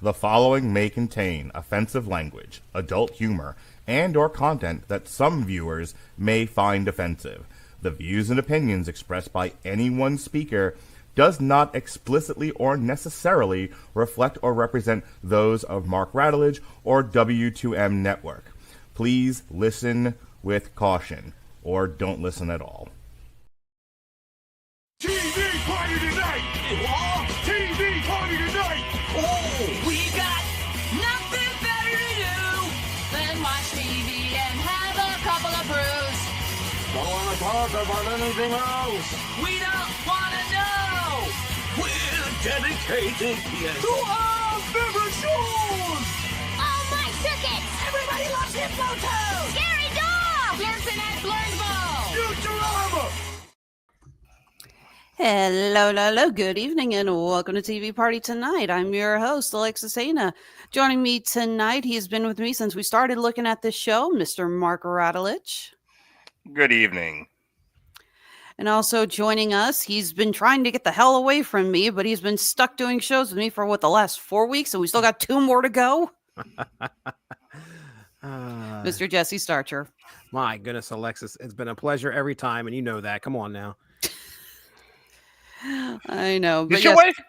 The following may contain offensive language, adult humor, and or content that some viewers may find offensive. The views and opinions expressed by any one speaker does not explicitly or necessarily reflect or represent those of Mark Radulich or W2M Network. Please listen with caution, or don't listen at all. TV party tonight! What? TV party tonight! Oh, we got nothing better to do than watch TV and have a couple of brews. Don't want to talk about anything else. We don't want to know. We're dedicated to our favorite shows! Oh, my circuit! Everybody loves Hypnotoad. Scary dog! Blurson at Blurnsville. Futurama! Hello, good evening, and welcome to TV Party Tonight. I'm your host, Alexis Hejna. Joining me tonight, he's been with me since we started looking at this show, Mr. Mark Radulich. Good evening. And also joining us, he's been trying to get the hell away from me, but he's been stuck doing shows with me for, the last 4 weeks, and we still got 2 more to go? Mr. Jesse Starcher. My goodness, Alexis, it's been a pleasure every time, and you know that. Come on now. I know. But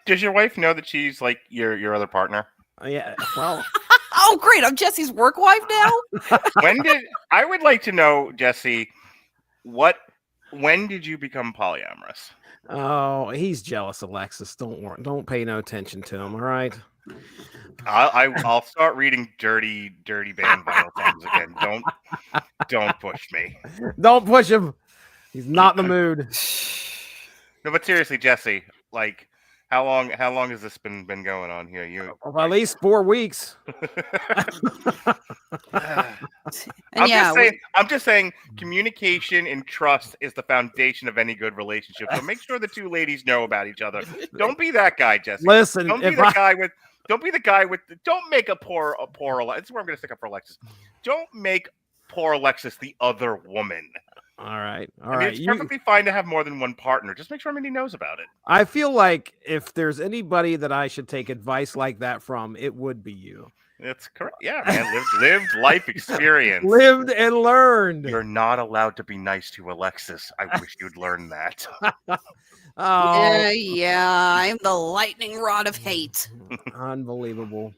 Does your wife know that she's like your other partner? Yeah, well. Oh, great. I'm Jesse's work wife now? I would like to know, Jesse, when did you become polyamorous? Oh, he's jealous, Alexis. Don't worry. Don't pay no attention to him, all right? I'll start reading dirty band vinyl songs again. Don't push me. Don't push him. He's not in the mood. No, but seriously, Jesse, like, how long has this been going on here? At least 4 weeks. I'm just saying, communication and trust is the foundation of any good relationship. So make sure the two ladies know about each other. Don't be that guy, Jesse. Listen, don't make a poor Alexis. This is where I'm going to stick up for Alexis. Don't make poor Alexis the other woman. All right. It's perfectly fine to have more than one partner. Just make sure everybody knows about it. I feel like if there's anybody that I should take advice like that from, it would be you. That's correct. Yeah, man. Lived life experience. Lived and learned. You're not allowed to be nice to Alexis. I wish you'd learn that. Oh. Yeah. I'm the lightning rod of hate. Unbelievable.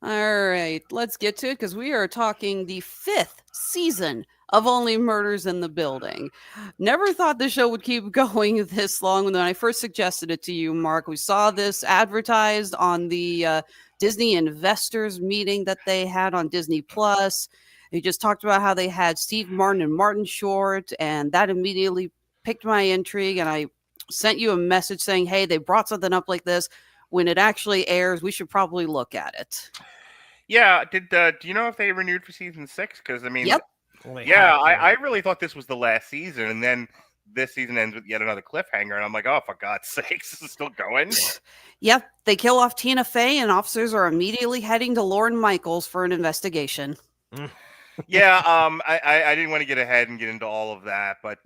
All right, let's get to it because we are talking the 5th season of Only Murders in the Building. Never thought the show would keep going this long. When I first suggested it to you, Mark, we saw this advertised on the Disney investors meeting that they had on Disney Plus. He just talked about how they had Steve Martin and Martin Short, and that immediately piqued my intrigue. And I sent you a message saying, hey, they brought something up like this. When it actually airs, we should probably look at it. Yeah. Do you know if they renewed for season 6? Because I mean, yep. Yeah, I really thought this was the last season, and then this season ends with yet another cliffhanger, and I'm like, oh, for God's sakes, this is still going. Yep, they kill off Tina Fey, and officers are immediately heading to Lorne Michaels for an investigation. Yeah, I didn't want to get ahead and get into all of that, but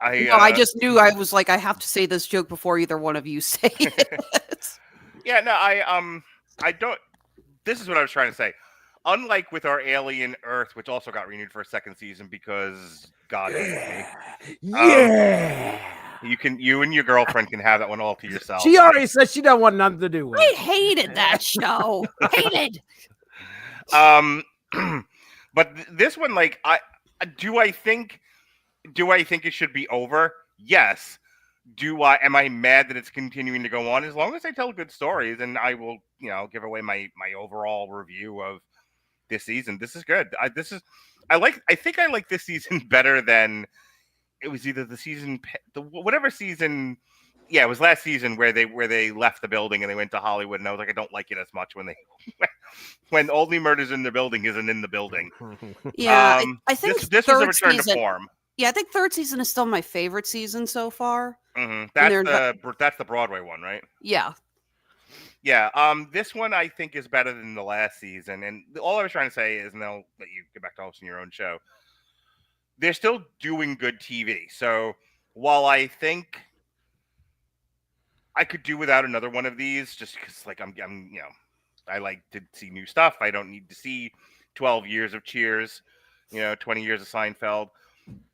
I just knew I was like, I have to say this joke before either one of you say it. Yeah, no, I don't. This is what I was trying to say. Unlike with our Alien Earth, which also got renewed for a 2nd season because God hated me. Yeah. You and your girlfriend can have that one all to yourself. She already said she don't want nothing to do with I it. hated that show. Hated. But this one, like, do I think it should be over? Yes. Am I mad that it's continuing to go on? As long as they tell good stories, and I will, give away my overall review of this season. This is good. I think I like this season better than it was either whatever season. Yeah, it was last season where they left the building and they went to Hollywood, and I was like, I don't like it as much when Only Murders in the Building isn't in the building. Yeah, I think this was a return to form. Yeah, I think 3rd season is still my favorite season so far. Mm-hmm. That's the Broadway one, right? Yeah. Yeah, this one I think is better than the last season, and all I was trying to say is, and I'll let you get back to hosting your own show, they're still doing good TV. So while I think I could do without another one of these just because, like, I'm I like to see new stuff. I don't need to see 12 years of Cheers, 20 years of Seinfeld.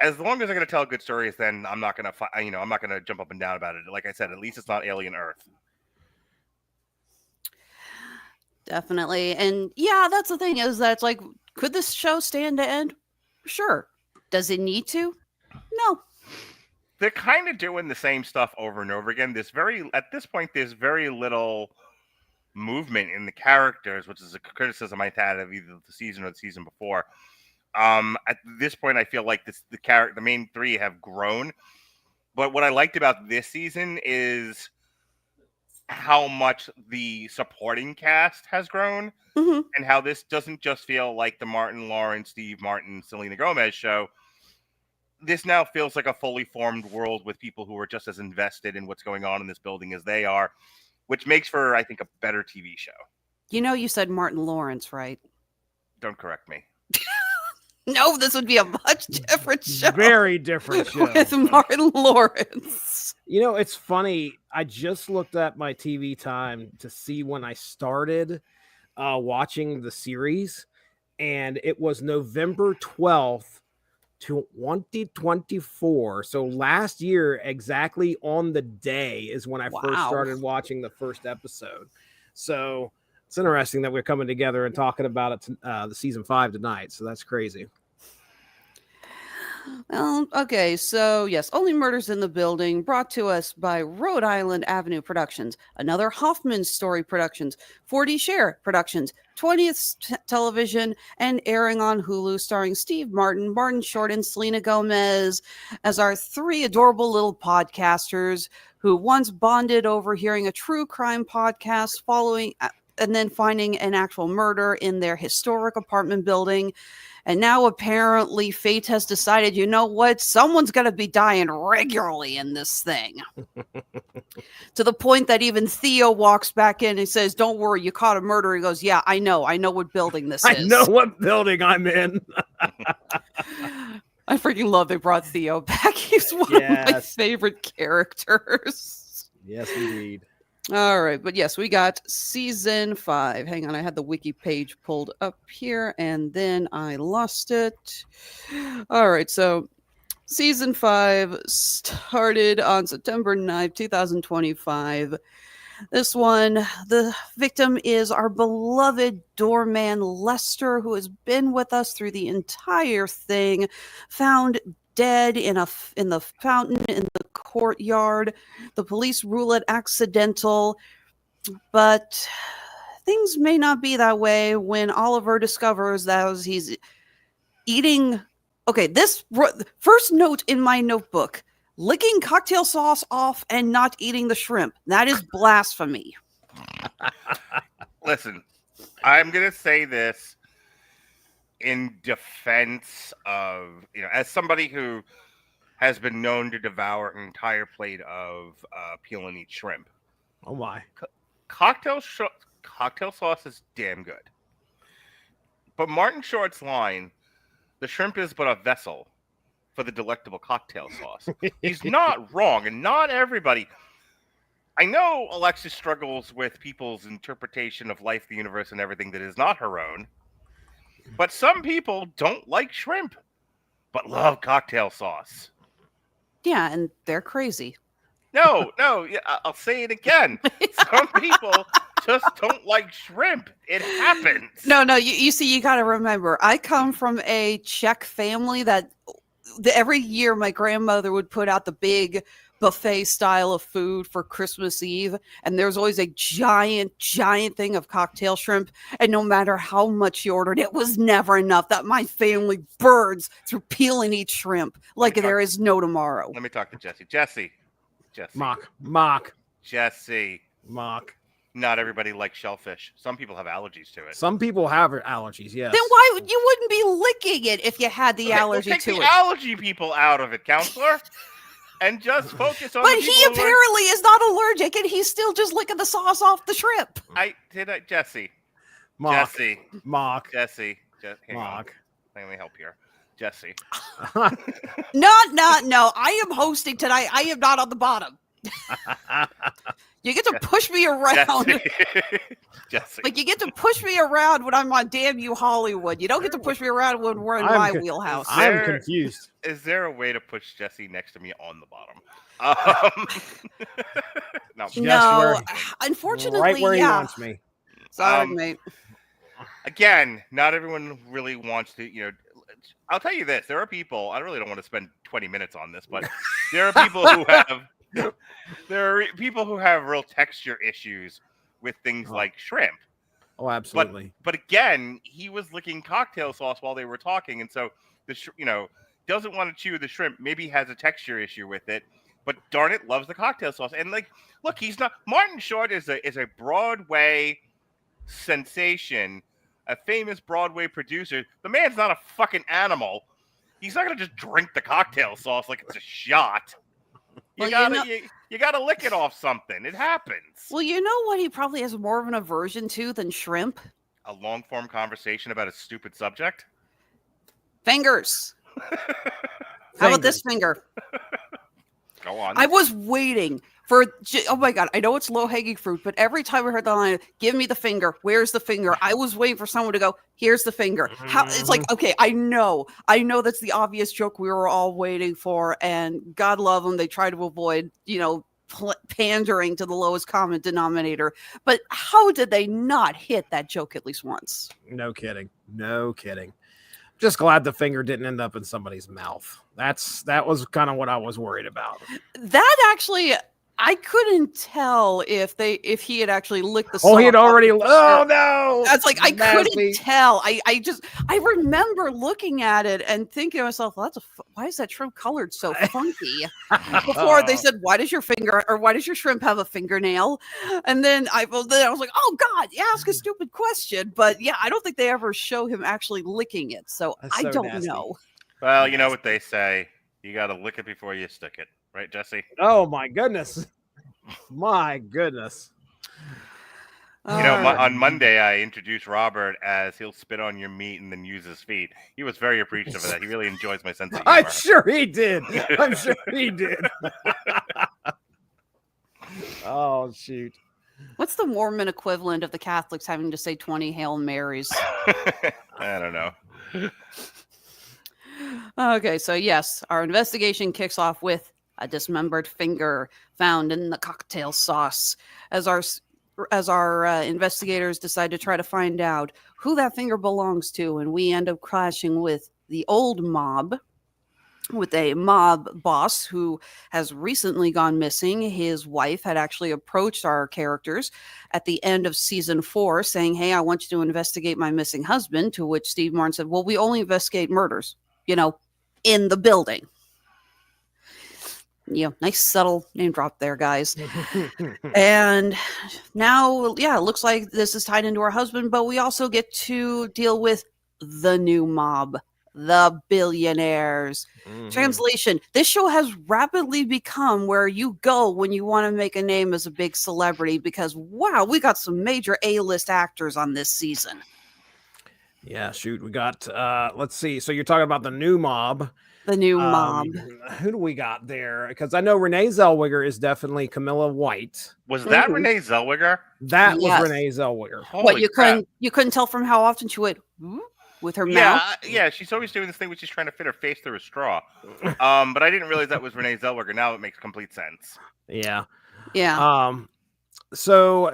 As long as they're going to tell good stories, then I'm not going to, I'm not going to jump up and down about it. Like I said, at least it's not Alien Earth. Definitely. And yeah, that's the thing is that it's like, could this show stand to end? Sure. Does it need to? No. They're kind of doing the same stuff over and over again. At this point, there's very little movement in the characters, which is a criticism I've had of either the season or the season before. At this point, I feel like the main three have grown. But what I liked about this season is how much the supporting cast has grown, and how this doesn't just feel like the Martin Lawrence, Steve Martin, Selena Gomez show. This now feels like a fully formed world with people who are just as invested in what's going on in this building as they are, which makes for, I think, a better TV show. You said Martin Lawrence, right? Don't correct me. No, this would be a much different show. Very different show. With Martin Lawrence. It's funny. I just looked at my TV time to see when I started watching the series, and it was November 12th, 2024. So last year, exactly on the day, is when I first started watching the first episode. So it's interesting that we're coming together and talking about it, the season 5 tonight. So that's crazy. Well, okay, so yes, Only Murders in the Building, brought to us by Rhode Island Avenue Productions, Another Hoffman Story Productions, 4D Share Productions, 20th Television, and airing on Hulu, starring Steve Martin, Martin Short, and Selena Gomez as our three adorable little podcasters who once bonded over hearing a true crime podcast and then finding an actual murder in their historic apartment building. And now apparently fate has decided, you know what? Someone's going to be dying regularly in this thing. To the point that even Theo walks back in and says, don't worry, you caught a murder. He goes, yeah, I know what building this is. I know what building I'm in. I freaking love they brought Theo back. He's one of my favorite characters. Yes, indeed. All right, but yes, we got season 5. Hang on, I had the wiki page pulled up here, and then I lost it. All right, so season 5 started on September 9th, 2025. This one, the victim is our beloved doorman Lester, who has been with us through the entire thing, found dead in the fountain in the courtyard. The police rule it accidental, but things may not be that way when Oliver discovers that he's eating. Okay, this first note in my notebook: licking cocktail sauce off and not eating the shrimp. That is blasphemy. Listen, I'm gonna say this in defense of, as somebody who has been known to devour an entire plate of peel and eat shrimp. Oh my! Cocktail sauce is damn good. But Martin Short's line, "The shrimp is but a vessel for the delectable cocktail sauce," he's not wrong, and not everybody. I know Alexis struggles with people's interpretation of life, the universe, and everything that is not her own. But some people don't like shrimp, but love cocktail sauce. Yeah, and they're crazy. No, I'll say it again. Some people just don't like shrimp. It happens. No, you see, you got to remember, I come from a Czech family that every year my grandmother would put out the big buffet style of food for Christmas Eve, and there's always a giant thing of cocktail shrimp, and no matter how much you ordered, it was never enough. That my family burns through peel and eat shrimp like there is no tomorrow. Let me talk to Jesse. Mock. Jesse. Mock. Not everybody likes shellfish. Some people have allergies to it. Some people have allergies, yes. Then why you wouldn't be licking it if you had the allergy take to the it? Allergy people out of it, counselor. And just focus on. But he apparently is not allergic, and he's still just licking the sauce off the shrimp. Jesse. Mock. Jesse. Mock. Jesse. Mock. Let me help here. Jesse. No. I am hosting tonight. I am not on the bottom. You get to push me around. Jesse. Like, you get to push me around when I'm on Damn You Hollywood. You don't get to push me around when we're in my wheelhouse. I'm confused. Is there a way to push Jesse next to me on the bottom? No, unfortunately, right where he wants me. Sorry, mate. Again, not everyone really wants to, I'll tell you this. There are people, I really don't want to spend 20 minutes on this, but there are people who have real texture issues with things like shrimp. Oh, absolutely. But again, he was licking cocktail sauce while they were talking, and so doesn't want to chew the shrimp. Maybe has a texture issue with it, but darn it, loves the cocktail sauce. And look, he's not. Martin Short is a Broadway sensation, a famous Broadway producer. The man's not a fucking animal. He's not gonna just drink the cocktail sauce like it's a shot. You gotta lick it off something. It happens. Well, you know what he probably has more of an aversion to than shrimp? A long-form conversation about a stupid subject? Fingers. How about this finger? Go on. I was waiting for, oh my God, I know it's low-hanging fruit, but every time I heard the line, give me the finger, where's the finger? I was waiting for someone to go, here's the finger. It's like, okay, I know that's the obvious joke we were all waiting for, and God love them, they try to avoid, pandering to the lowest common denominator. But how did they not hit that joke at least once? No kidding. Just glad the finger didn't end up in somebody's mouth. That was kind of what I was worried about. That actually, I couldn't tell if he had actually licked the. Oh, he had already. Oh no! That's like I couldn't tell. I remember looking at it and thinking to myself, well, why is that shrimp colored so funky? Before they said, why does your shrimp have a fingernail? And then I was like, oh God, ask a stupid question. But yeah, I don't think they ever show him actually licking it. So I don't know. Well, you know what they say. You got to lick it before you stick it. Right, Jesse? Oh, my goodness. My goodness. On Monday, I introduced Robert as he'll spit on your meat and then use his feet. He was very appreciative of that. He really enjoys my sense of humor. I'm sure he did. Oh, shoot. What's the Mormon equivalent of the Catholics having to say 20 Hail Marys? I don't know. Okay, so yes, our investigation kicks off with a dismembered finger found in the cocktail sauce as our investigators decide to try to find out who that finger belongs to, and we end up clashing with the old mob, with a mob boss who has recently gone missing. His wife had actually approached our characters at the end of season 4 saying, hey, I want you to investigate my missing husband, to which Steve Martin said, well, we only investigate murders, in the building. Nice subtle name drop there, guys. And now, it looks like this is tied into our husband, but we also get to deal with the new mob, the billionaires. Translation, this show has rapidly become where you go when you want to make a name as a big celebrity, because, wow, we got some major A-list actors on this season. Yeah, shoot. We got, let's see. So you're talking about the new mob. The new mob. Who do we got there? Because I know Renee Zellweger is definitely Camilla White. Was that Renee Zellweger? That was Renee Zellweger. What, you couldn't tell from how often she went with her mouth? Yeah, she's always doing this thing where she's trying to fit her face through a straw. But I didn't realize that was Renee Zellweger. Now it makes complete sense. Yeah. Yeah. So,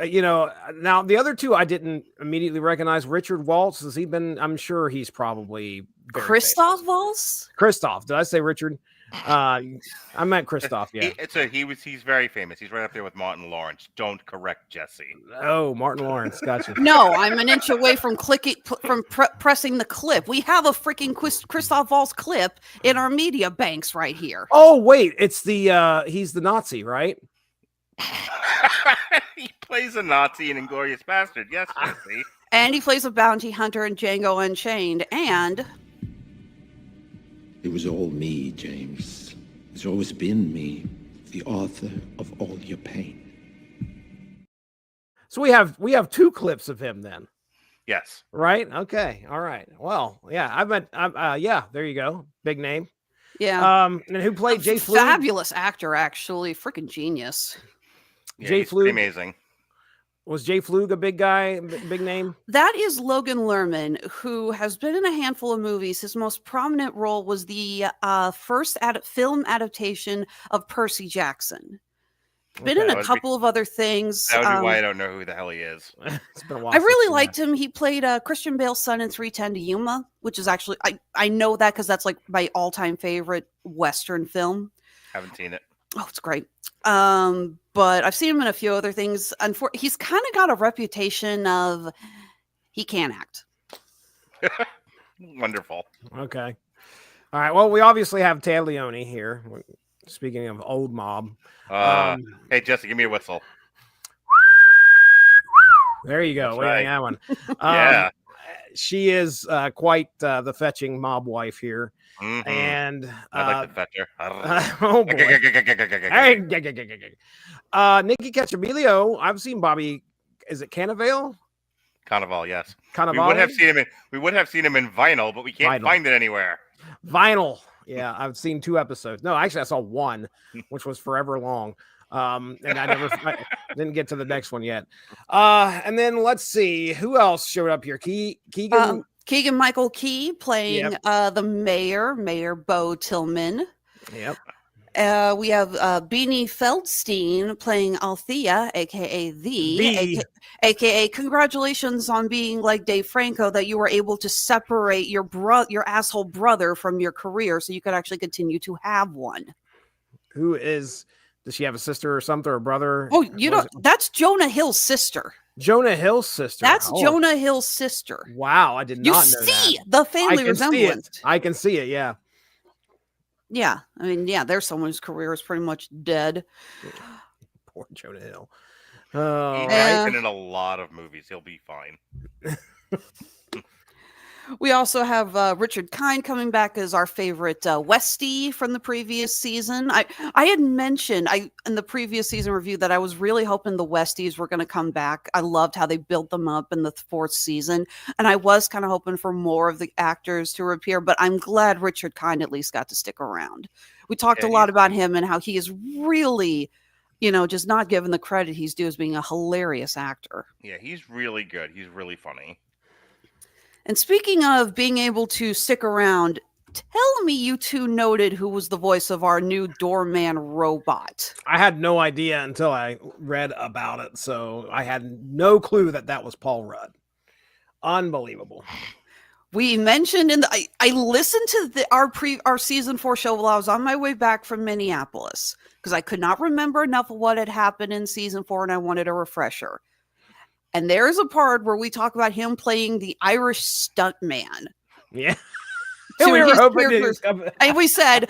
now the other two I didn't immediately recognize. Richard Waltz, has he been? I'm sure he's probably Christoph Waltz? Christoph. Did I say Richard? I meant Christoph. Yeah. He's very famous. He's right up there with Martin Lawrence. Don't correct Jesse. Oh, Martin Lawrence. Gotcha. No, I'm an inch away from pressing the clip. We have a freaking Christoph Waltz clip in our media banks right here. Oh, wait. It's he's the Nazi, right? He plays a Nazi in Inglourious Bastard. Yes, Jesse. And he plays a bounty hunter in Django Unchained. And it was all me, James. It's always been me, the author of all your pain. So we have two clips of him then. Yes. Right? Okay. All right. Well, yeah, yeah, there you go. Big name. Yeah. And who played Jay Flynn? Fabulous actor, actually. Freaking genius. Yeah, Jay he's pretty Flug. amazing. Was Jay Flug a big guy, big name? That is Logan Lerman, who has been in a handful of movies. His most prominent role was the first film adaptation of Percy Jackson. Been in a couple of other things. That would be why I don't know who the hell he is. It's been a while. I really liked him. He played Christian Bale's son in 3:10 to Yuma, which is actually I know that because that's like my all-time favorite Western film. Haven't seen it. Oh, it's great. But I've seen him in a few other things. He's kind of got a reputation of he can't act. Wonderful. Okay. All right. Well, we obviously have Ted Leone here. Speaking of old mob. Hey, Jesse, give me a whistle. There you go. Right. That one. Yeah. She is quite the fetching mob wife here. Mm-hmm. And I like the fetcher. oh boy. Nikki Cacciabilio. I've seen Bobby. Is it Cannavale? Carnival, yes. Carnival. We would have seen him in vinyl, but we can't find it anywhere. Vinyl. Yeah, I've seen 2 episodes. No, actually, I saw 1, which was forever long. And I didn't get to the next one yet. And then let's see who else showed up here. Keegan Michael Key playing the Mayor Bo Tillman. Yep. We have Beanie Feldstein playing Althea, aka aka congratulations on being like Dave Franco, that you were able to separate your asshole brother from your career so you could actually continue to have one. Who is? Does she have a sister or something or a brother? Oh, that's Jonah Hill's sister. Jonah Hill's sister. That's Jonah Hill's sister. Wow, I did not know that. You see the family resemblance. I can see it. Yeah. Yeah, I mean, there's someone whose career is pretty much dead. Poor Jonah Hill. He's been in a lot of movies. He'll be fine. We also have Richard Kind coming back as our favorite Westie from the previous season. I had mentioned in the previous season review that I was really hoping the Westies were going to come back. I loved how they built them up in the 4th season, and I was kind of hoping for more of the actors to appear, but I'm glad Richard Kind at least got to stick around. We talked a lot about him and how he is really, just not given the credit he's due as being a hilarious actor. Yeah, he's really good. He's really funny. And speaking of being able to stick around, tell me you 2 noted who was the voice of our new doorman robot. I had no idea until I read about it, so I had no clue that was Paul Rudd. Unbelievable. We mentioned I listened to our season 4 show while I was on my way back from Minneapolis because I could not remember enough of what had happened in season 4 and I wanted a refresher. And there's a part where we talk about him playing the Irish stuntman. Yeah. We were hoping and we said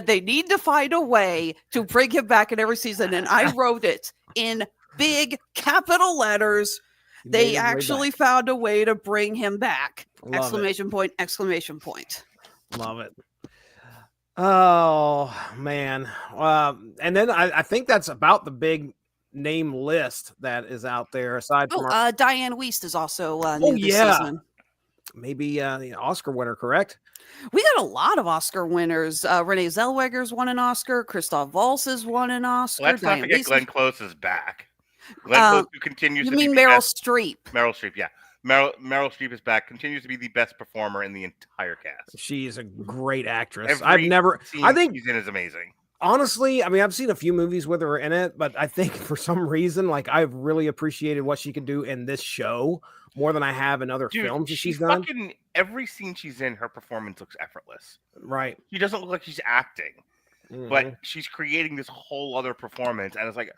they need to find a way to bring him back in every season. And I wrote it in big capital letters. They actually found a way to bring him back. Exclamation point, exclamation point. Love it. Oh, man. And then I think that's about the big name list that is out there aside from Diane Wiest is also new this season. Maybe the Oscar winner, correct? We got a lot of Oscar winners. Renee Zellweger's won an Oscar. Christoph Waltz has won an Oscar. Let's not forget Glenn Close is back. Glenn Close, who continues to be Meryl Streep. Meryl Streep, yeah. Meryl Streep is back, continues to be the best performer in the entire cast. She is a great actress. Every scene she's in is amazing. Honestly, I mean, I've seen a few movies with her in it, but I think for some reason, I've really appreciated what she can do in this show more than I have in other films that she's done. Every scene she's in, her performance looks effortless. Right. She doesn't look like she's acting, but she's creating this whole other performance. And it's like,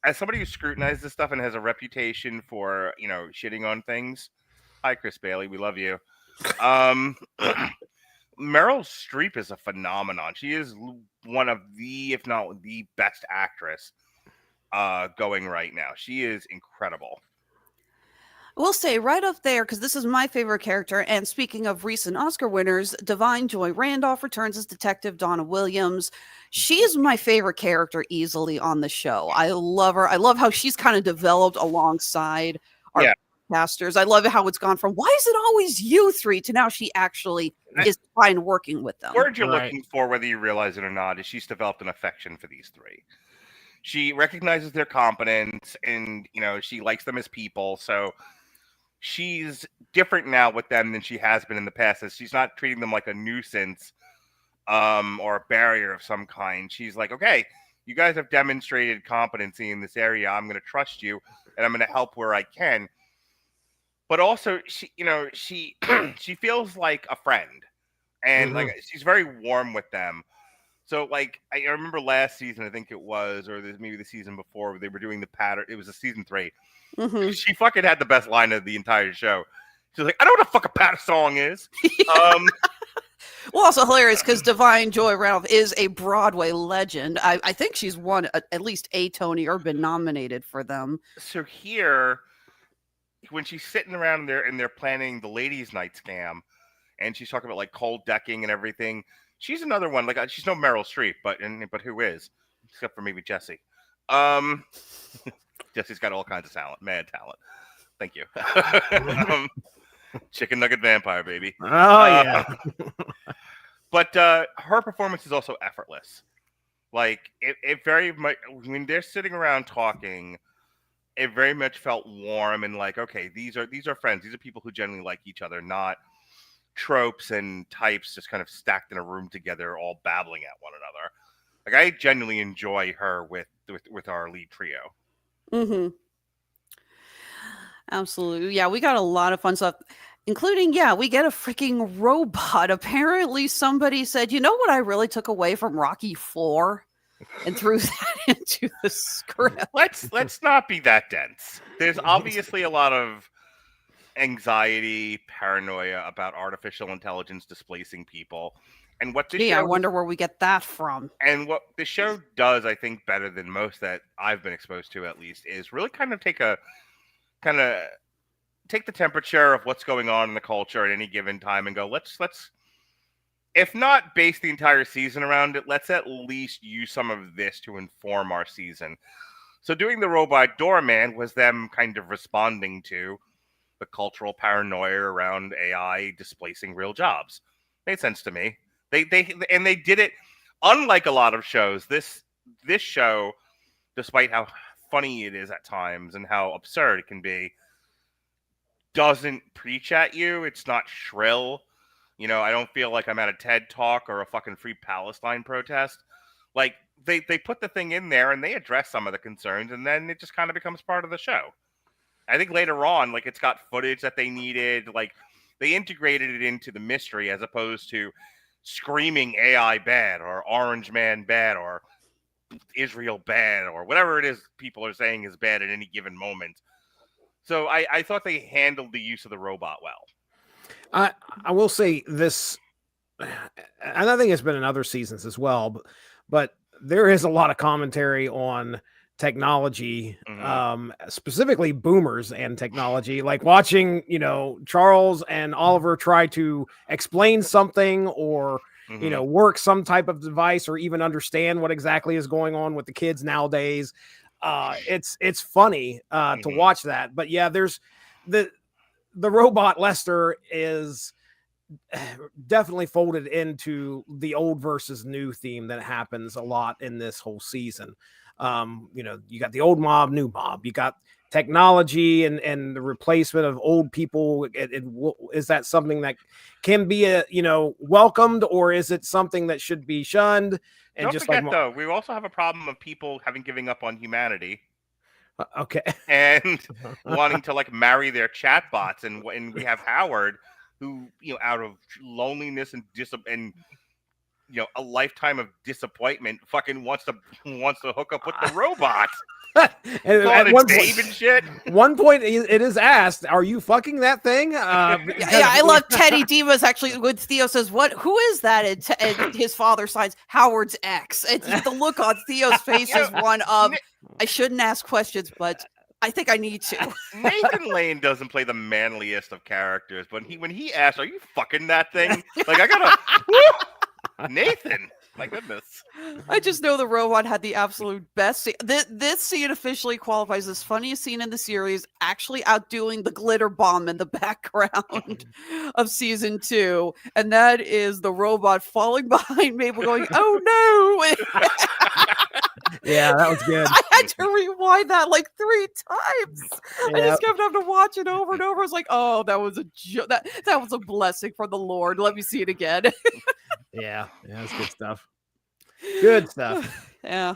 as somebody who scrutinizes this stuff and has a reputation for, shitting on things. Hi, Chris Bailey. We love you. Meryl Streep is a phenomenon. She is one of the, if not the best actress going right now. She is incredible. I will say right up there, because this is my favorite character, and speaking of recent Oscar winners, Divine Joy Randolph returns as Detective Donna Williams. She is my favorite character easily on the show. I love her. I love how she's kind of developed alongside our casters. I love how it's gone from, why is it always you 3, to now she actually is fine working with them. The word you're looking for, whether you realize it or not, is she's developed an affection for these 3. she recognizes their competence, and she likes them as people. So she's different now with them than she has been in the past. As she's not treating them like a nuisance or a barrier of some kind. She's like, okay, you guys have demonstrated competency in this area. I'm going to trust you, and I'm going to help where I can. But also, she she feels like a friend, and like she's very warm with them. So like I remember last season, I think it was, or maybe the season before, they were doing the pattern. It was a season 3. She fucking had the best line of the entire show. She's like, I know what a fucking patter song is. Well, also hilarious because Divine Joy Randolph is a Broadway legend. I think she's won at least a Tony or been nominated for them. So here, when she's sitting around there and they're planning the ladies' night scam, and she's talking about like cold decking and everything, she's another one. Like she's no Meryl Streep, but who is? Except for maybe Jesse. Jesse's got all kinds of talent, mad talent. Thank you. Chicken nugget vampire, baby. Oh yeah. But her performance is also effortless. Like it very much, when they're sitting around talking, it very much felt warm and like, okay, these are friends. These are people who generally like each other, not tropes and types just kind of stacked in a room together, all babbling at one another. Like I genuinely enjoy her with our lead trio. Absolutely. Yeah, we got a lot of fun stuff, including, we get a freaking robot. Apparently somebody said, you know what I really took away from Rocky 4 and threw that into the script. Let's not be that dense. There's obviously a lot of anxiety, paranoia about artificial intelligence displacing people. And what the show, I wonder where we get that from. And what the show does, I think, better than most that I've been exposed to, at least, is really kind of take the temperature of what's going on in the culture at any given time and go, let's if not base the entire season around it, let's at least use some of this to inform our season. So doing the robot doorman was them kind of responding to the cultural paranoia around AI displacing real jobs. Made sense to me. They did it unlike a lot of shows. This show, despite how funny it is at times and how absurd it can be, doesn't preach at you. It's not shrill. I don't feel like I'm at a TED talk or a fucking Free Palestine protest. Like they put the thing in there and they address some of the concerns, and then it just kind of becomes part of the show. I think later on, like it's got footage that they needed. Like they integrated it into the mystery as opposed to screaming AI bad or Orange Man bad or Israel bad or whatever it is people are saying is bad at any given moment. So I thought they handled the use of the robot well. I will say this, and I think it's been in other seasons as well, but there is a lot of commentary on technology, specifically boomers and technology, like watching, Charles and Oliver try to explain something or, work some type of device or even understand what exactly is going on with the kids nowadays. It's funny to watch that, but yeah, there's the robot Lester is definitely folded into the old versus new theme that happens a lot in this whole season. You got the old mob, new mob, you got technology and the replacement of old people. Is that something that can be welcomed, or is it something that should be shunned? And don't forget, though, we also have a problem of people giving up on humanity. Okay. And wanting to like marry their chatbots, and we have Howard, who out of loneliness and a lifetime of disappointment, fucking wants to hook up with the robot. And at one point, it is asked, "Are you fucking that thing?" I love Teddy Diva's actually when Theo says, "Who is that?" And his father signs Howard's ex. And the look on Theo's face is one of, I shouldn't ask questions, but I think I need to. Nathan Lane doesn't play the manliest of characters, but when he asks, "Are you fucking that thing?" Like I gotta, Nathan. My goodness. I just know the robot had the absolute best scene. This scene officially qualifies as funniest scene in the series, actually outdoing the glitter bomb in the background of season 2. And that is the robot falling behind Mabel going, "Oh no." Yeah, that was good. I had to rewind that like 3 times. I just kept having to watch it over and over. I was like, oh, that was that was a blessing from the Lord. Let me see it again. Yeah, that's good stuff. Good stuff. Yeah.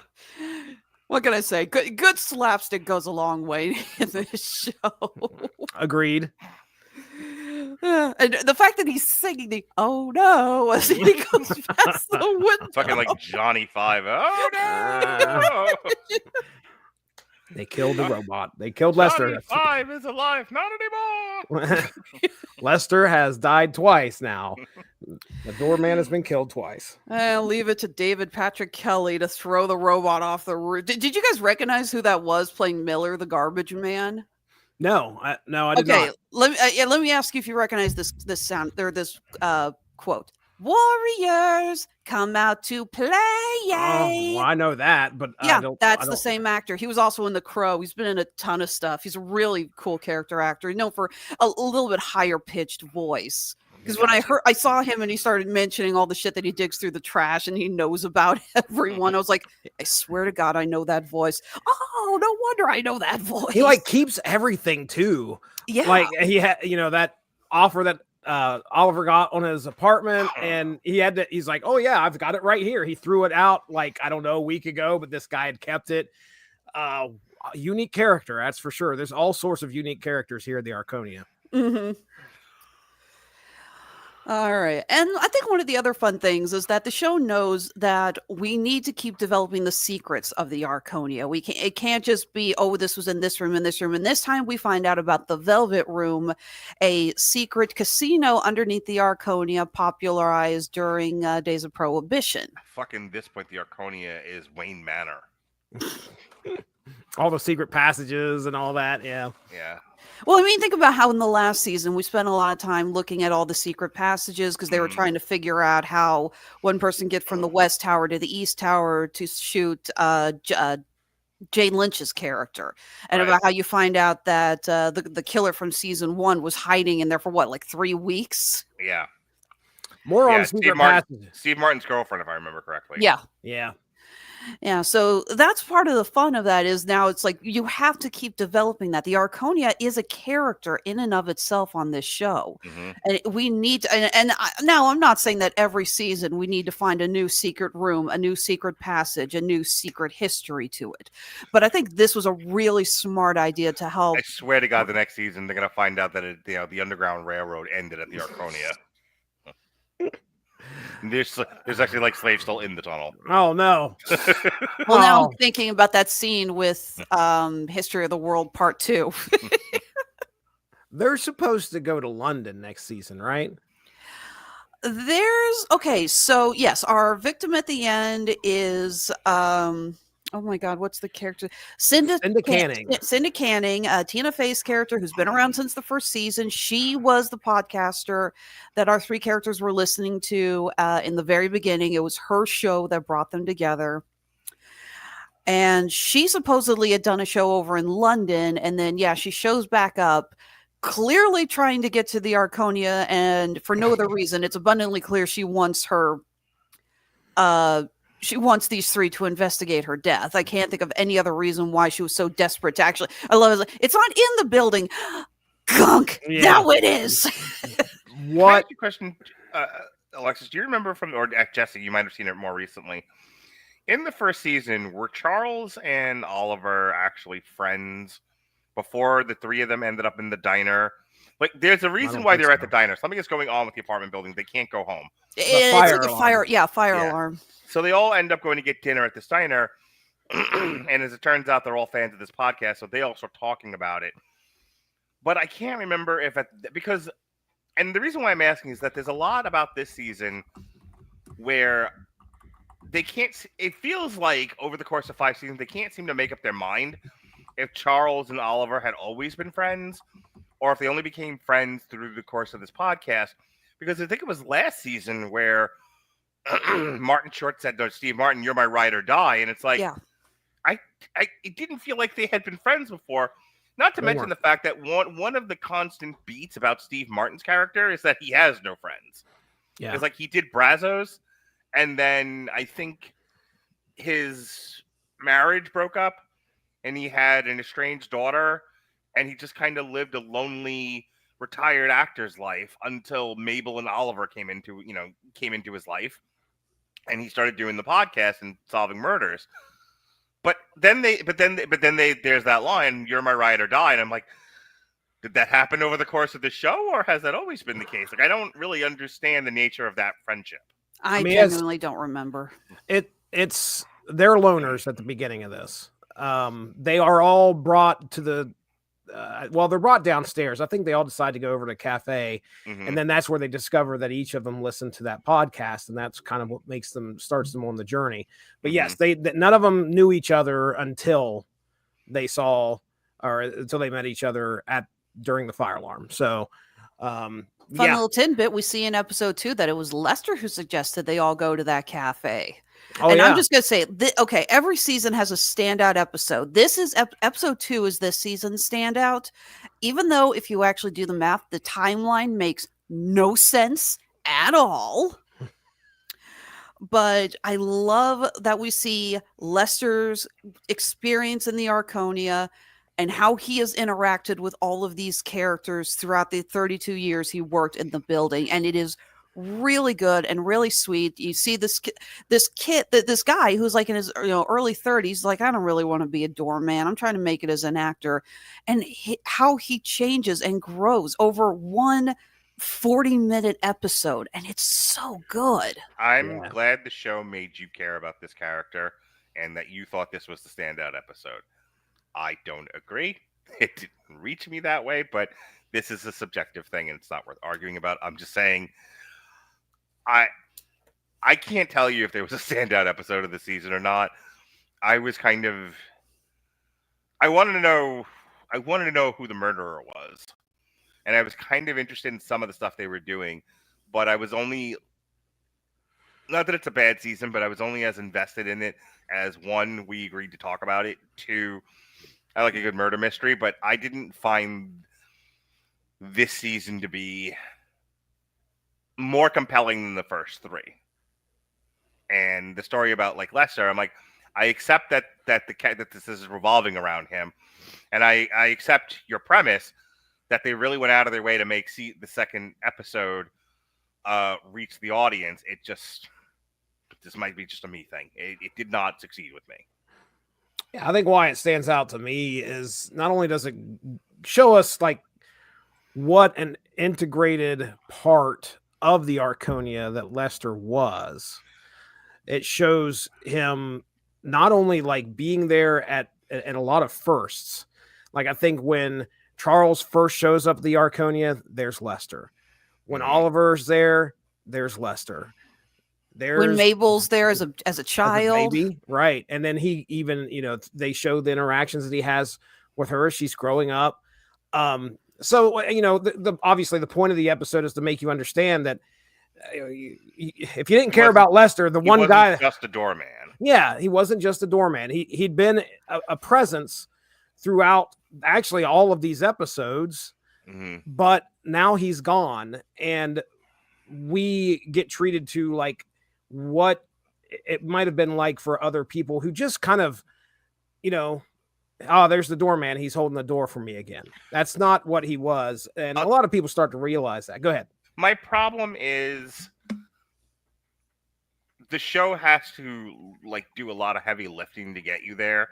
What can I say? Good slapstick goes a long way in this show. Agreed. And the fact that he's singing the "Oh no" as he goes past the window, Fucking like Johnny Five. Oh no! They killed the robot. They killed Lester. Johnny Five is alive, not anymore. Lester has died twice now. The doorman has been killed twice. I'll leave it to David Patrick Kelly to throw the robot off the roof. Did you guys recognize who that was playing Miller, the garbage man? No, I did not. Let me ask you if you recognize this sound or this quote. Warriors come out to play. Oh, well, I know that, but yeah, that's the same actor. He was also in The Crow. He's been in a ton of stuff. He's a really cool character actor. You know, for a little bit higher pitched voice. Because when I saw him and he started mentioning all the shit that he digs through the trash and he knows about everyone, I was like, I swear to God, I know that voice. Oh, no wonder I know that voice. He like keeps everything too. Yeah, like he had, that offer that Oliver got on his apartment, and he's like, oh yeah, I've got it right here. He threw it out like, I don't know, a week ago, but this guy had kept it. Unique character, that's for sure. There's all sorts of unique characters here at the Arconia. Mm-hmm. All right. And I think one of the other fun things is that the show knows that we need to keep developing the secrets of the Arconia. It can't just be, oh, this was in this room and this room. And this time we find out about the Velvet Room, a secret casino underneath the Arconia popularized during days of Prohibition. Fucking this point, the Arconia is Wayne Manor. All the secret passages and all that. Yeah. Yeah. Well, I mean, think about how in the last season we spent a lot of time looking at all the secret passages because they were trying to figure out how one person get from the West Tower to the East Tower to shoot Jane Lynch's character, and about how you find out that the killer from season 1 was hiding in there for what, like 3 weeks? Yeah. More on secret passages. Steve Martin's girlfriend, if I remember correctly. Yeah. Yeah. Yeah, so that's part of the fun of that is now it's like you have to keep developing that. The Arconia is a character in and of itself on this show. Mm-hmm. And we need to, now I'm not saying that every season we need to find a new secret room, a new secret passage, a new secret history to it. But I think this was a really smart idea to help. I swear to God, the next season they're going to find out that the Underground Railroad ended at the Arconia. There's actually like slaves still in the tunnel. Oh no! Well, now I'm thinking about that scene with History of the World Part 2. They're supposed to go to London next season, right? So yes, our victim at the end is oh my God, what's the character? Cinda Canning. Cinda Canning, Tina Fey's character, who's been around since the first season. She was the podcaster that our 3 characters were listening to in the very beginning. It was her show that brought them together. And she supposedly had done a show over in London. And then, she shows back up, clearly trying to get to the Arconia. And for no other reason, it's abundantly clear she wants her... she wants these 3 to investigate her death. I can't think of any other reason why she was so desperate to actually. I love it. It's not in the building. Gunk. Yeah. Now it is. What? Can I ask you a question, Alexis? Do you remember or Jesse? You might have seen it more recently. In the first season, were Charles and Oliver actually friends before the 3 of them ended up in the diner? Like, there's a reason why they're at the diner. Something is going on with the apartment building. They can't go home. It's like a fire alarm. So they all end up going to get dinner at this diner. And as it turns out, they're all fans of this podcast. So they all start talking about it. But I can't remember and the reason why I'm asking is that there's a lot about this season where they can't, it feels like over the course of 5 seasons, they can't seem to make up their mind if Charles and Oliver had always been friends or if they only became friends through the course of this podcast. Because I think it was last season where Martin Short said, no, Steve Martin, you're my ride or die. And it's like, it didn't feel like they had been friends before. Not to mention the fact that one of the constant beats about Steve Martin's character is that he has no friends. Yeah. It's like he did Brazos, and then I think his marriage broke up, and he had an estranged daughter, and he just kind of lived a lonely retired actor's life until Mabel and Oliver came into his life, and he started doing the podcast and solving murders. But then there's that line, "You're my ride or die," and I'm like, did that happen over the course of the show, or has that always been the case? Like, I don't really understand the nature of that friendship. I genuinely don't remember. It's they're loners at the beginning of this. They are all brought to the they're brought downstairs. I think they all decide to go over to a cafe, and then that's where they discover that each of them listen to that podcast, and that's kind of what starts them on the journey. But yes, none of them knew each other until they met each other during the fire alarm. So, fun little tidbit: we see in episode 2 that it was Lester who suggested they all go to that cafe. I'm just gonna say, okay, every season has a standout episode. This is episode 2 is this season's standout, even though if you actually do the math, the timeline makes no sense at all. But I love that we see Lester's experience in the Arconia and how he has interacted with all of these characters throughout the 32 years he worked in the building. And it is really good and really sweet. You see this guy who's like in his early 30s, like, I don't really want to be a doorman. I'm trying to make it as an actor. And how he changes and grows over one 40-minute episode. And it's so good. I'm glad the show made you care about this character and that you thought this was the standout episode. I don't agree. It didn't reach me that way, but this is a subjective thing and it's not worth arguing about. I'm just saying, I can't tell you if there was a standout episode of the season or not. I wanted to know who the murderer was. And I was kind of interested in some of the stuff they were doing, but I was only, not that it's a bad season, but I was only as invested in it as, one, we agreed to talk about it, two, I like a good murder mystery, but I didn't find this season to be more compelling than the first 3. And the story about like Lester, I'm like, I accept that this is revolving around him, and I accept your premise that they really went out of their way to make the second episode reach the audience. This might be just a me thing. It did not succeed with me. Yeah, I think why it stands out to me is not only does it show us like what an integrated part of the Arconia that Lester was, it shows him not only like being there at a lot of firsts. Like, I think when Charles first shows up at the Arconia, there's Lester. When Oliver's there, there's Lester. When Mabel's there as a child, baby, right? And then he even, they show the interactions that he has with her as she's growing up. So obviously the point of the episode is to make you understand that if you didn't care about Lester, the one guy, just a doorman. Yeah, he wasn't just a doorman. He'd been a presence throughout actually all of these episodes, but now he's gone, and we get treated to like what it might have been like for other people who just kind of, oh, there's the doorman. He's holding the door for me again. That's not what he was. And a lot of people start to realize that. Go ahead. My problem is the show has to like do a lot of heavy lifting to get you there.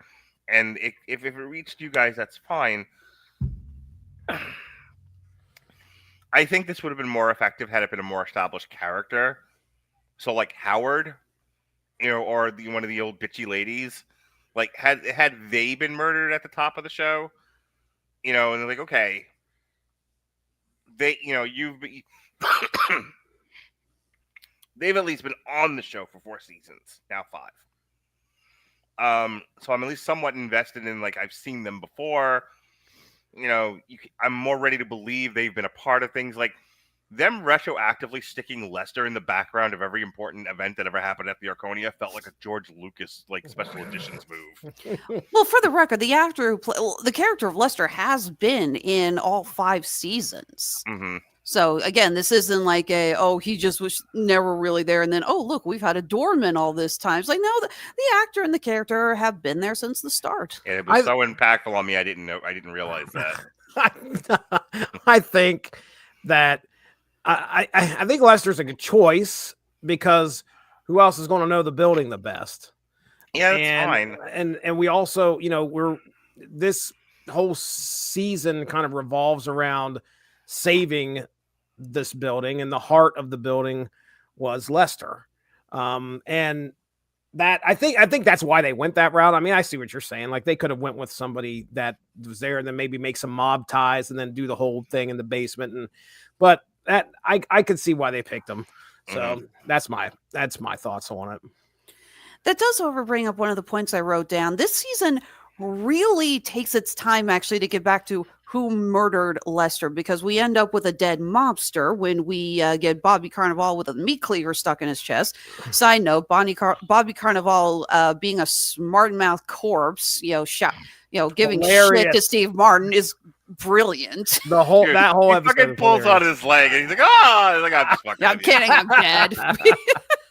And if it reached you guys, that's fine. I think this would have been more effective had it been a more established character. So like Howard, or one of the old bitchy ladies, like had they been murdered at the top of the show, and they're like, okay, they've at least been on the show for 4 seasons, now 5. So I'm at least somewhat invested in, like, I've seen them before. I'm more ready to believe they've been a part of things. Like, them retroactively sticking Lester in the background of every important event that ever happened at the Arconia felt like a George Lucas special editions move. Well, for the record, the character of Lester has been in all 5 seasons. So again, this isn't like he just was never really there, and then look, we've had a doorman all this time. It's like no, the actor and the character have been there since the start. And it was so impactful on me. I didn't realize that. I think that I think Lester's a good choice because who else is going to know the building the best? Yeah, that's fine. And we also, this whole season kind of revolves around saving this building, and the heart of the building was Lester. And that I think that's why they went that route. I mean, I see what you're saying. Like they could have went with somebody that was there and then maybe make some mob ties and then do the whole thing in the basement. But that I could see why they picked him. So that's my thoughts on it. That does bring up one of the points I wrote down. This season really takes its time actually to get back to who murdered Lester, because we end up with a dead mobster when we get Bobby Carnival with a meat cleaver stuck in his chest. Side note, Bobby Carnival being a smart mouth corpse, giving shit to Steve Martin is brilliant. The whole Dude, that whole he episode fucking pulls out his leg and he's like, I'm kidding, I'm dead.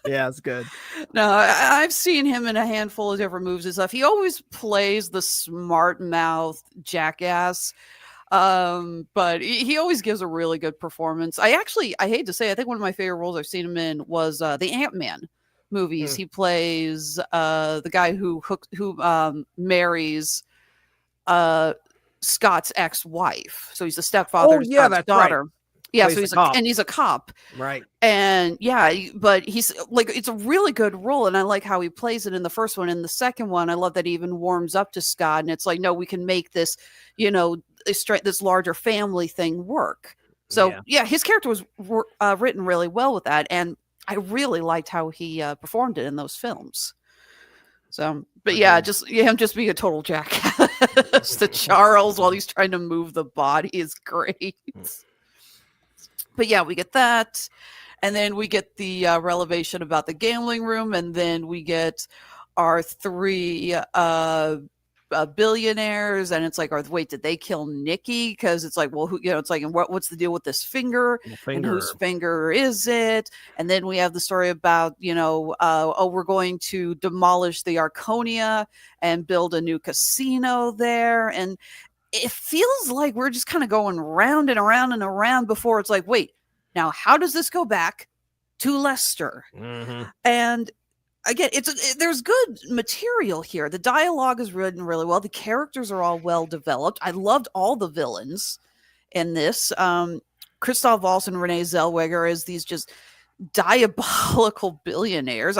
Yeah, it's good. No, I've seen him in a handful of different moves and stuff. He always plays the smart mouth jackass. But he always gives a really good performance. I hate to say, I think one of my favorite roles I've seen him in was the Ant-Man movies. He plays the guy who marries Scott's ex-wife. So he's the stepfather to Scott's daughter. Right. Yeah, so he's a cop. Right. And yeah, but he's like, it's a really good role. And I like how he plays it in the first one. In the second one, I love that he even warms up to Scott. And it's like, no, we can make this, this larger family thing work. So yeah his character was written really well with that. And I really liked how he performed it in those films. So, but yeah, him just being a total jackass to Charles while he's trying to move the body is great. But yeah, we get that. And then we get the revelation about the gambling room. And then we get our three billionaires. And it's like, wait, did they kill Nikki? Because it's like, well, it's like, and what's the deal with this finger? And whose finger is it? And then we have the story about, we're going to demolish the Arconia and build a new casino there. And it feels like we're just kind of going round and around and around before it's like, wait, now how does this go back to Lester? And again, there's good material here. The dialogue is written really well. The characters are all well developed. I loved all the villains in this. Christoph Waltz and Renee Zellweger as these just diabolical billionaires.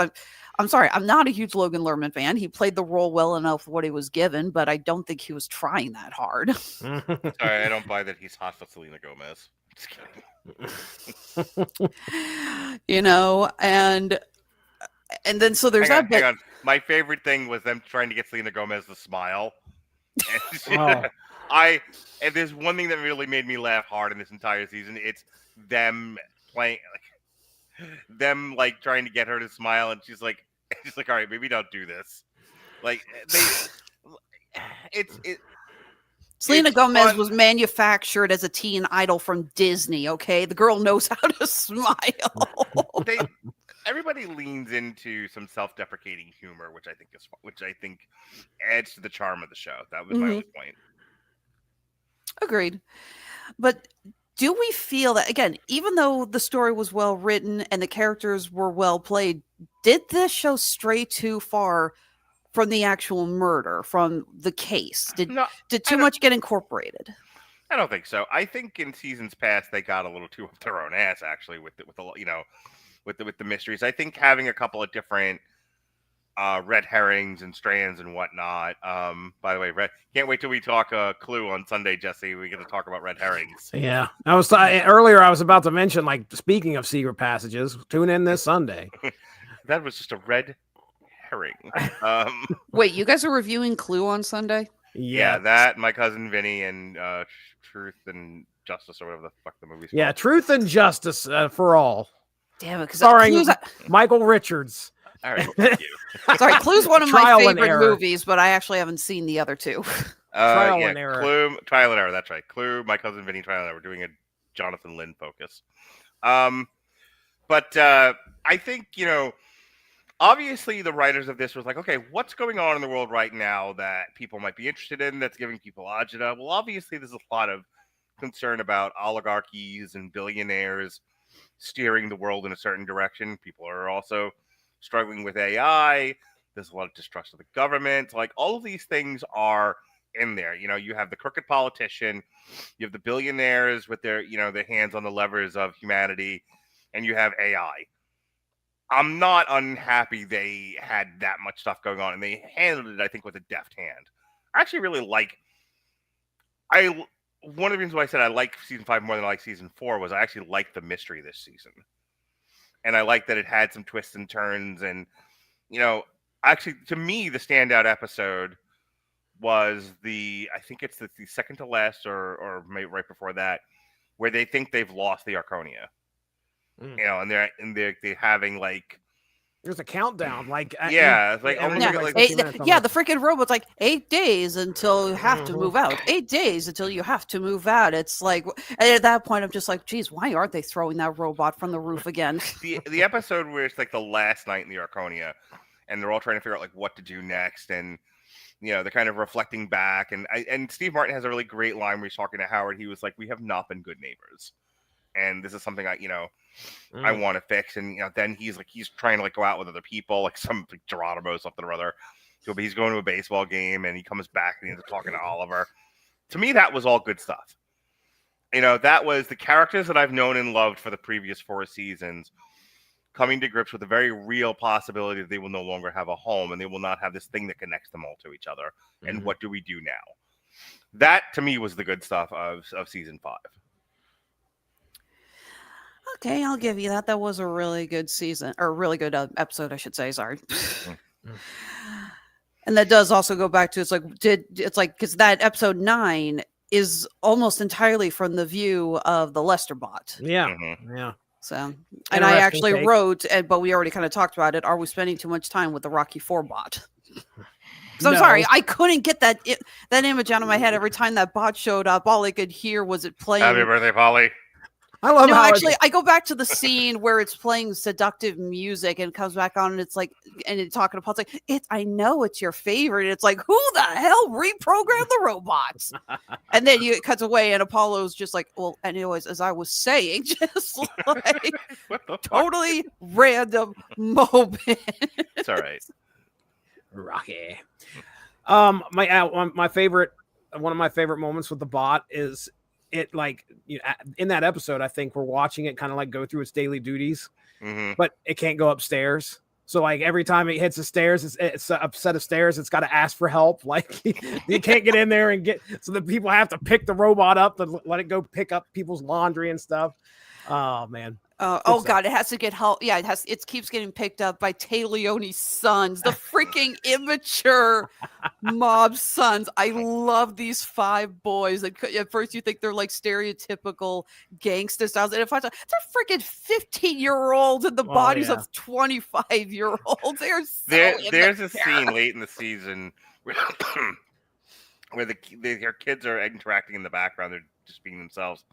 I'm sorry, I'm not a huge Logan Lerman fan. He played the role well enough for what he was given, but I don't think he was trying that hard. Sorry, I don't buy that he's hot for Selena Gomez. Just kidding. And then so there's that bit. Hang on. My favorite thing was them trying to get Selena Gomez to smile. And there's one thing that really made me laugh hard in this entire season. It's them playing, them trying to get her to smile, and she's like, all right, maybe don't do this. Selena Gomez was manufactured as a teen idol from Disney. Okay, the girl knows how to smile. Everybody leans into some self-deprecating humor, which I think adds to the charm of the show. That was my only point. Agreed. But do we feel that, again, even though the story was well written and the characters were well played, did this show stray too far from the actual murder, from the case? Did too much get incorporated? I don't think so. I think in seasons past they got a little too up their own ass, actually, with the mysteries. I think having a couple of different red herrings and strands and whatnot. By the way, can't wait till we talk Clue on Sunday, Jesse. We get to talk about red herrings. Yeah, earlier I was about to mention, speaking of secret passages, tune in this Sunday. That was just a red herring. Wait, you guys are reviewing Clue on Sunday? Yeah, that, my cousin Vinny, and Truth and Justice, or whatever the fuck the movie's called. Yeah, Truth and Justice for All. Damn it, because starring Michael Richards. All right, thank you. Sorry, Clue's one of my favorite movies, but I actually haven't seen the other two. Trial and Error. Clue, Trial and Error. That's right. Clue, my cousin Vinny, Trial and Error. We're doing a Jonathan Lynn focus. But I think, obviously the writers of this was like, okay, what's going on in the world right now that people might be interested in that's giving people agita? Well, obviously there's a lot of concern about oligarchies and billionaires steering the world in a certain direction. People are also struggling with AI. There's a lot of distrust of the government. Like, all of these things are in there. You have the crooked politician, you have the billionaires with their hands on the levers of humanity, and you have AI. I'm not unhappy they had that much stuff going on, and they handled it, I think, with a deft hand. I actually really like. One of the reasons why I said I like season 5 more than I like season 4 was I actually liked the mystery this season, and I like that it had some twists and turns. And actually, to me, the standout episode was I think it's the second to last, or maybe right before that, where they think they've lost the Arconia. And they're having like, there's a countdown, like it's like the freaking robot's like 8 days until you have to move out. 8 days until you have to move out. It's like, and at that point, I'm just like, geez, why aren't they throwing that robot from the roof again? the episode where it's like the last night in the Arconia, and they're all trying to figure out like what to do next, and they're kind of reflecting back, and Steve Martin has a really great line where he's talking to Howard. He was like, "We have not been good neighbors, and this is something I want to fix." And then he's trying to like go out with other people, like some like Geronimo something or other. So he's going to a baseball game, and he comes back and he's talking to Oliver. To me, that was all good stuff. That was the characters that I've known and loved for the previous 4 seasons coming to grips with the very real possibility that they will no longer have a home, and they will not have this thing that connects them all to each other. And what do we do now? That to me was the good stuff of season 5. Okay, I'll give you that. That was a really good season, or really good episode, I should say. Sorry. And that does also go back to because that episode 9 is almost entirely from the view of the Lester bot. Yeah. So, and I actually wrote, but we already kind of talked about it. Are we spending too much time with the Rocky 4 bot? So I'm sorry, I couldn't get that image out of my head every time that bot showed up. All I could hear was it playing. Happy birthday, Polly. I love how I go back to the scene where it's playing seductive music and it comes back on, and it's like, and it's talking to Paul. It's like, I know it's your favorite. It's like, who the hell reprogrammed the robots? And then it cuts away, and Apollo's just like, well, anyways, as I was saying, just like totally random moment. It's all right. Rocky. My favorite, one of my favorite moments with the bot is it, like, in that episode, I think we're watching it kind of like go through its daily duties, but it can't go upstairs. So like every time it hits the stairs, it's a set of stairs. It's got to ask for help. Like you can't get in there and so the people have to pick the robot up to let it go pick up people's laundry and stuff. Oh man. God, it has to get help. Yeah, it keeps getting picked up by Tay Leone's sons, the freaking immature mob sons. I love these 5 boys. At first you think they're like stereotypical gangster styles, and they're freaking 15-year-olds in the bodies of 25-year-olds. There's a scene late in the season where their kids are interacting in the background. They're just being themselves.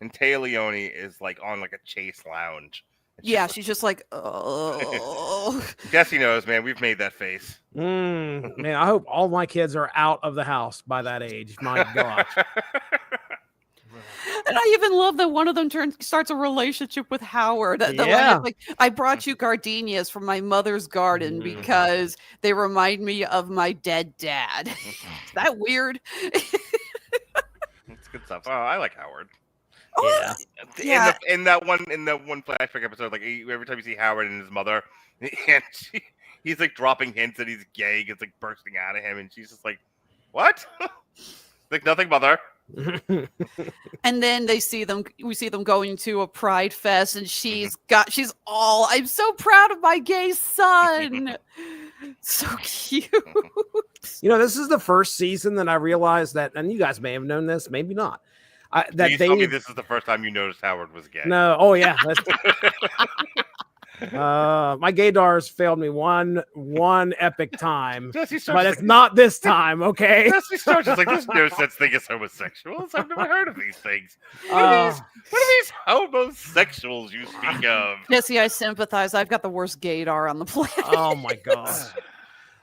And Tay Leone is like on like a chase lounge. She's just like, oh. Jesse knows, man. We've made that face. Man, I hope all my kids are out of the house by that age. My gosh. And I even love that one of them starts a relationship with Howard. Like, I brought you gardenias from my mother's garden because they remind me of my dead dad. Is that weird? It's good stuff. Oh, I like Howard. Oh, yeah. In that one flashback episode, like every time you see Howard and his mother, and he's like dropping hints that he's gay, it's like bursting out of him, and she's just like, "What?" Like, nothing, mother. And then we see them going to a pride fest, and she's all, I'm so proud of my gay son. So cute. This is the first season that I realized that, and you guys may have known this, maybe not. Told me this is the first time you noticed Howard was gay. No, oh yeah. My gaydars failed me one epic time, Jesse Starcher's but it's not this time, okay? Jesse Starcher's like, there's no such thing as homosexuals. I've never heard of these things. What are these homosexuals you speak of? Jesse, I sympathize. I've got the worst gaydar on the planet. Oh my god.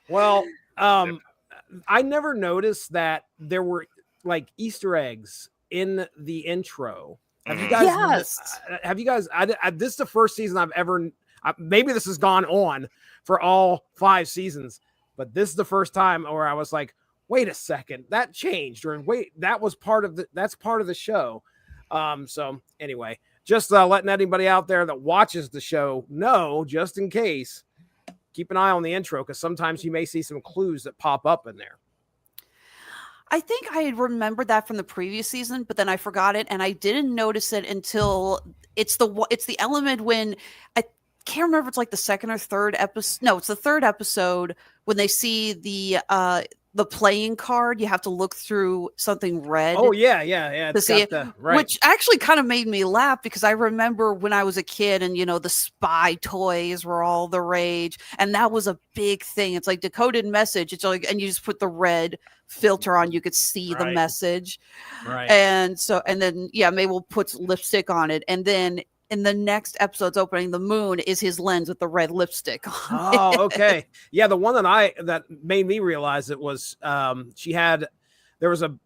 Well, I never noticed that there were like Easter eggs in the intro. Have you guys? Yes. Have you guys? This is the first season I've ever. Maybe this has gone on for all 5 seasons, but this is the first time where I was like, "Wait a second, that changed," or "Wait, that's part of the show." So anyway, just letting anybody out there that watches the show know, just in case, keep an eye on the intro because sometimes you may see some clues that pop up in there. I think I had remembered that from the previous season, but then I forgot it, and I didn't notice it until it's the element when I can't remember if it's like the second or third episode. No, it's the third episode when they see the playing card. You have to look through something red. Oh yeah. To see it, right. Which actually kind of made me laugh because I remember when I was a kid and the spy toys were all the rage, and that was a big thing. It's like decoded message. It's like, and you just put the red filter on, you could see the message, right? And then Mabel puts lipstick on it, and then in the next episode's opening, the moon is his lens with the red lipstick on. Oh, okay. Yeah, the one that made me realize it was there was a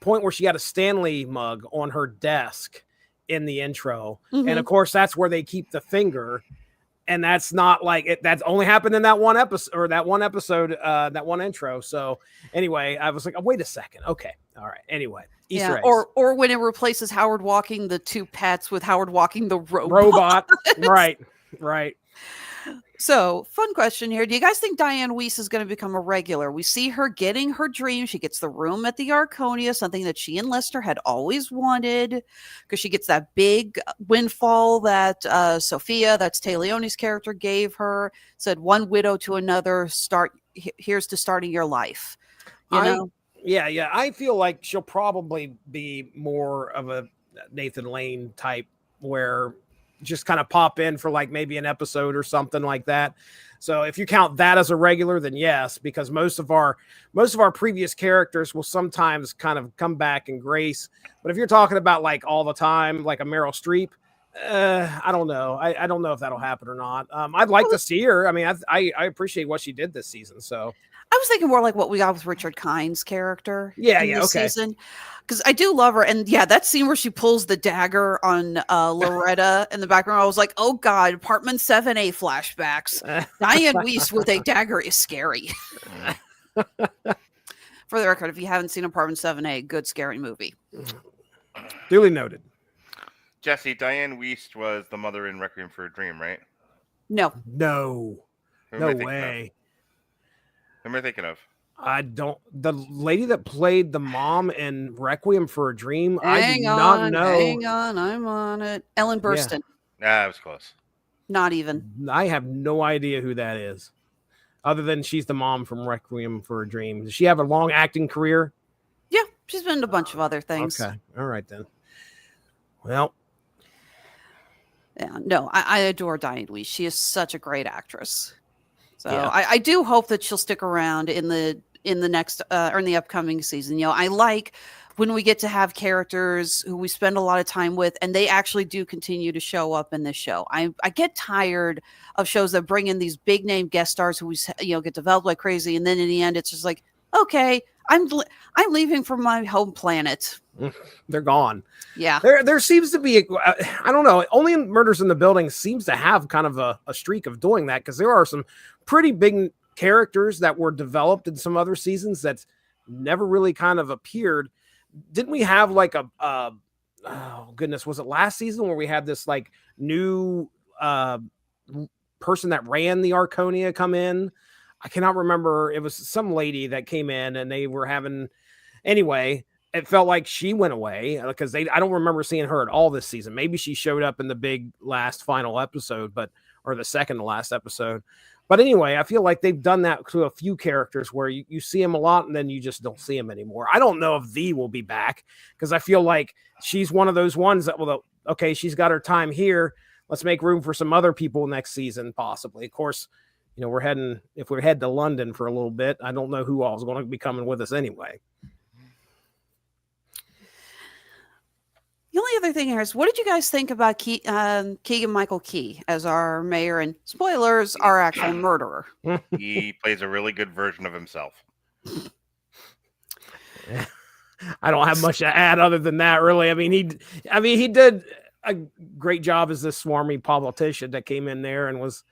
point where she had a Stanley mug on her desk in the intro. Mm-hmm. And of course that's where they keep the finger. And that's not like it. That's only happened in that one episode or that one intro. So anyway, I was like, oh, wait a second. Okay. All right. Anyway. Easter eggs. Or when it replaces Howard walking the 2 pets with Howard walking the robot. Right. So, fun question here. Do you guys think Diane Weiss is going to become a regular? We see her getting her dream. She gets the room at the Arconia, something that she and Lester had always wanted, because she gets that big windfall that Sophia, that's Taleone's character, gave her. Said, one widow to another, here's to starting your life. You know? Yeah. I feel like she'll probably be more of a Nathan Lane type where just kind of pop in for like maybe an episode or something like that. So if you count that as a regular, then yes, because most of our previous characters will sometimes kind of come back and grace. But if you're talking about like all the time, like a Meryl Streep, I don't know. I don't know if that'll happen or not. I'd like to see her. I mean, I appreciate what she did this season. So I was thinking more like what we got with Richard Kine's character. Okay. Season. Because I do love her. And that scene where she pulls the dagger on Loretta in the background, I was like, oh God, Apartment 7A flashbacks. Diane Weiss with a dagger is scary. For the record, if you haven't seen Apartment 7A, good scary movie. Duly noted. Jesse, Diane Weiss was the mother in Requiem for a Dream, right? No. No way. Who am I thinking of? The lady that played the mom in Requiem for a Dream. I do not know. Hang on, I'm on it. Ellen Burstyn. Yeah. That was close. Not even. I have no idea who that is. Other than she's the mom from Requiem for a Dream. Does she have a long acting career? Yeah, she's been in a bunch of other things. Okay. All right then. Well. Yeah, no, I adore Diane Weiss. She is such a great actress. So I do hope that she'll stick around in the next or in the upcoming season. I like when we get to have characters who we spend a lot of time with, and they actually do continue to show up in this show. I get tired of shows that bring in these big name guest stars who get developed like crazy, and then in the end, it's just like, okay, I'm leaving from my home planet. They're gone. Yeah. There seems to be, I don't know, only Murders in the Building seems to have kind of a streak of doing that, because there are some pretty big characters that were developed in some other seasons that's never really kind of appeared. Didn't we have like oh goodness, was it last season where we had this like new person that ran the Arconia come in? I cannot remember. It was some lady that came in and they were having, anyway, it felt like she went away because I don't remember seeing her at all this season. Maybe she showed up in the big last final episode, or the second to last episode. But anyway, I feel like they've done that to a few characters where you see them a lot and then you just don't see them anymore. I don't know if V will be back because I feel like she's one of those ones that she's got her time here. let's make room for some other people next season, possibly. Of course, if we're heading to London for a little bit, I don't know who all is going to be coming with us anyway. The only other thing here is, what did you guys think about Keegan-Michael Key as our mayor? And spoilers, our actual murderer. He plays a really good version of himself. I don't have much to add other than that, really. I mean, he did a great job as this swarmy politician that came in there and was,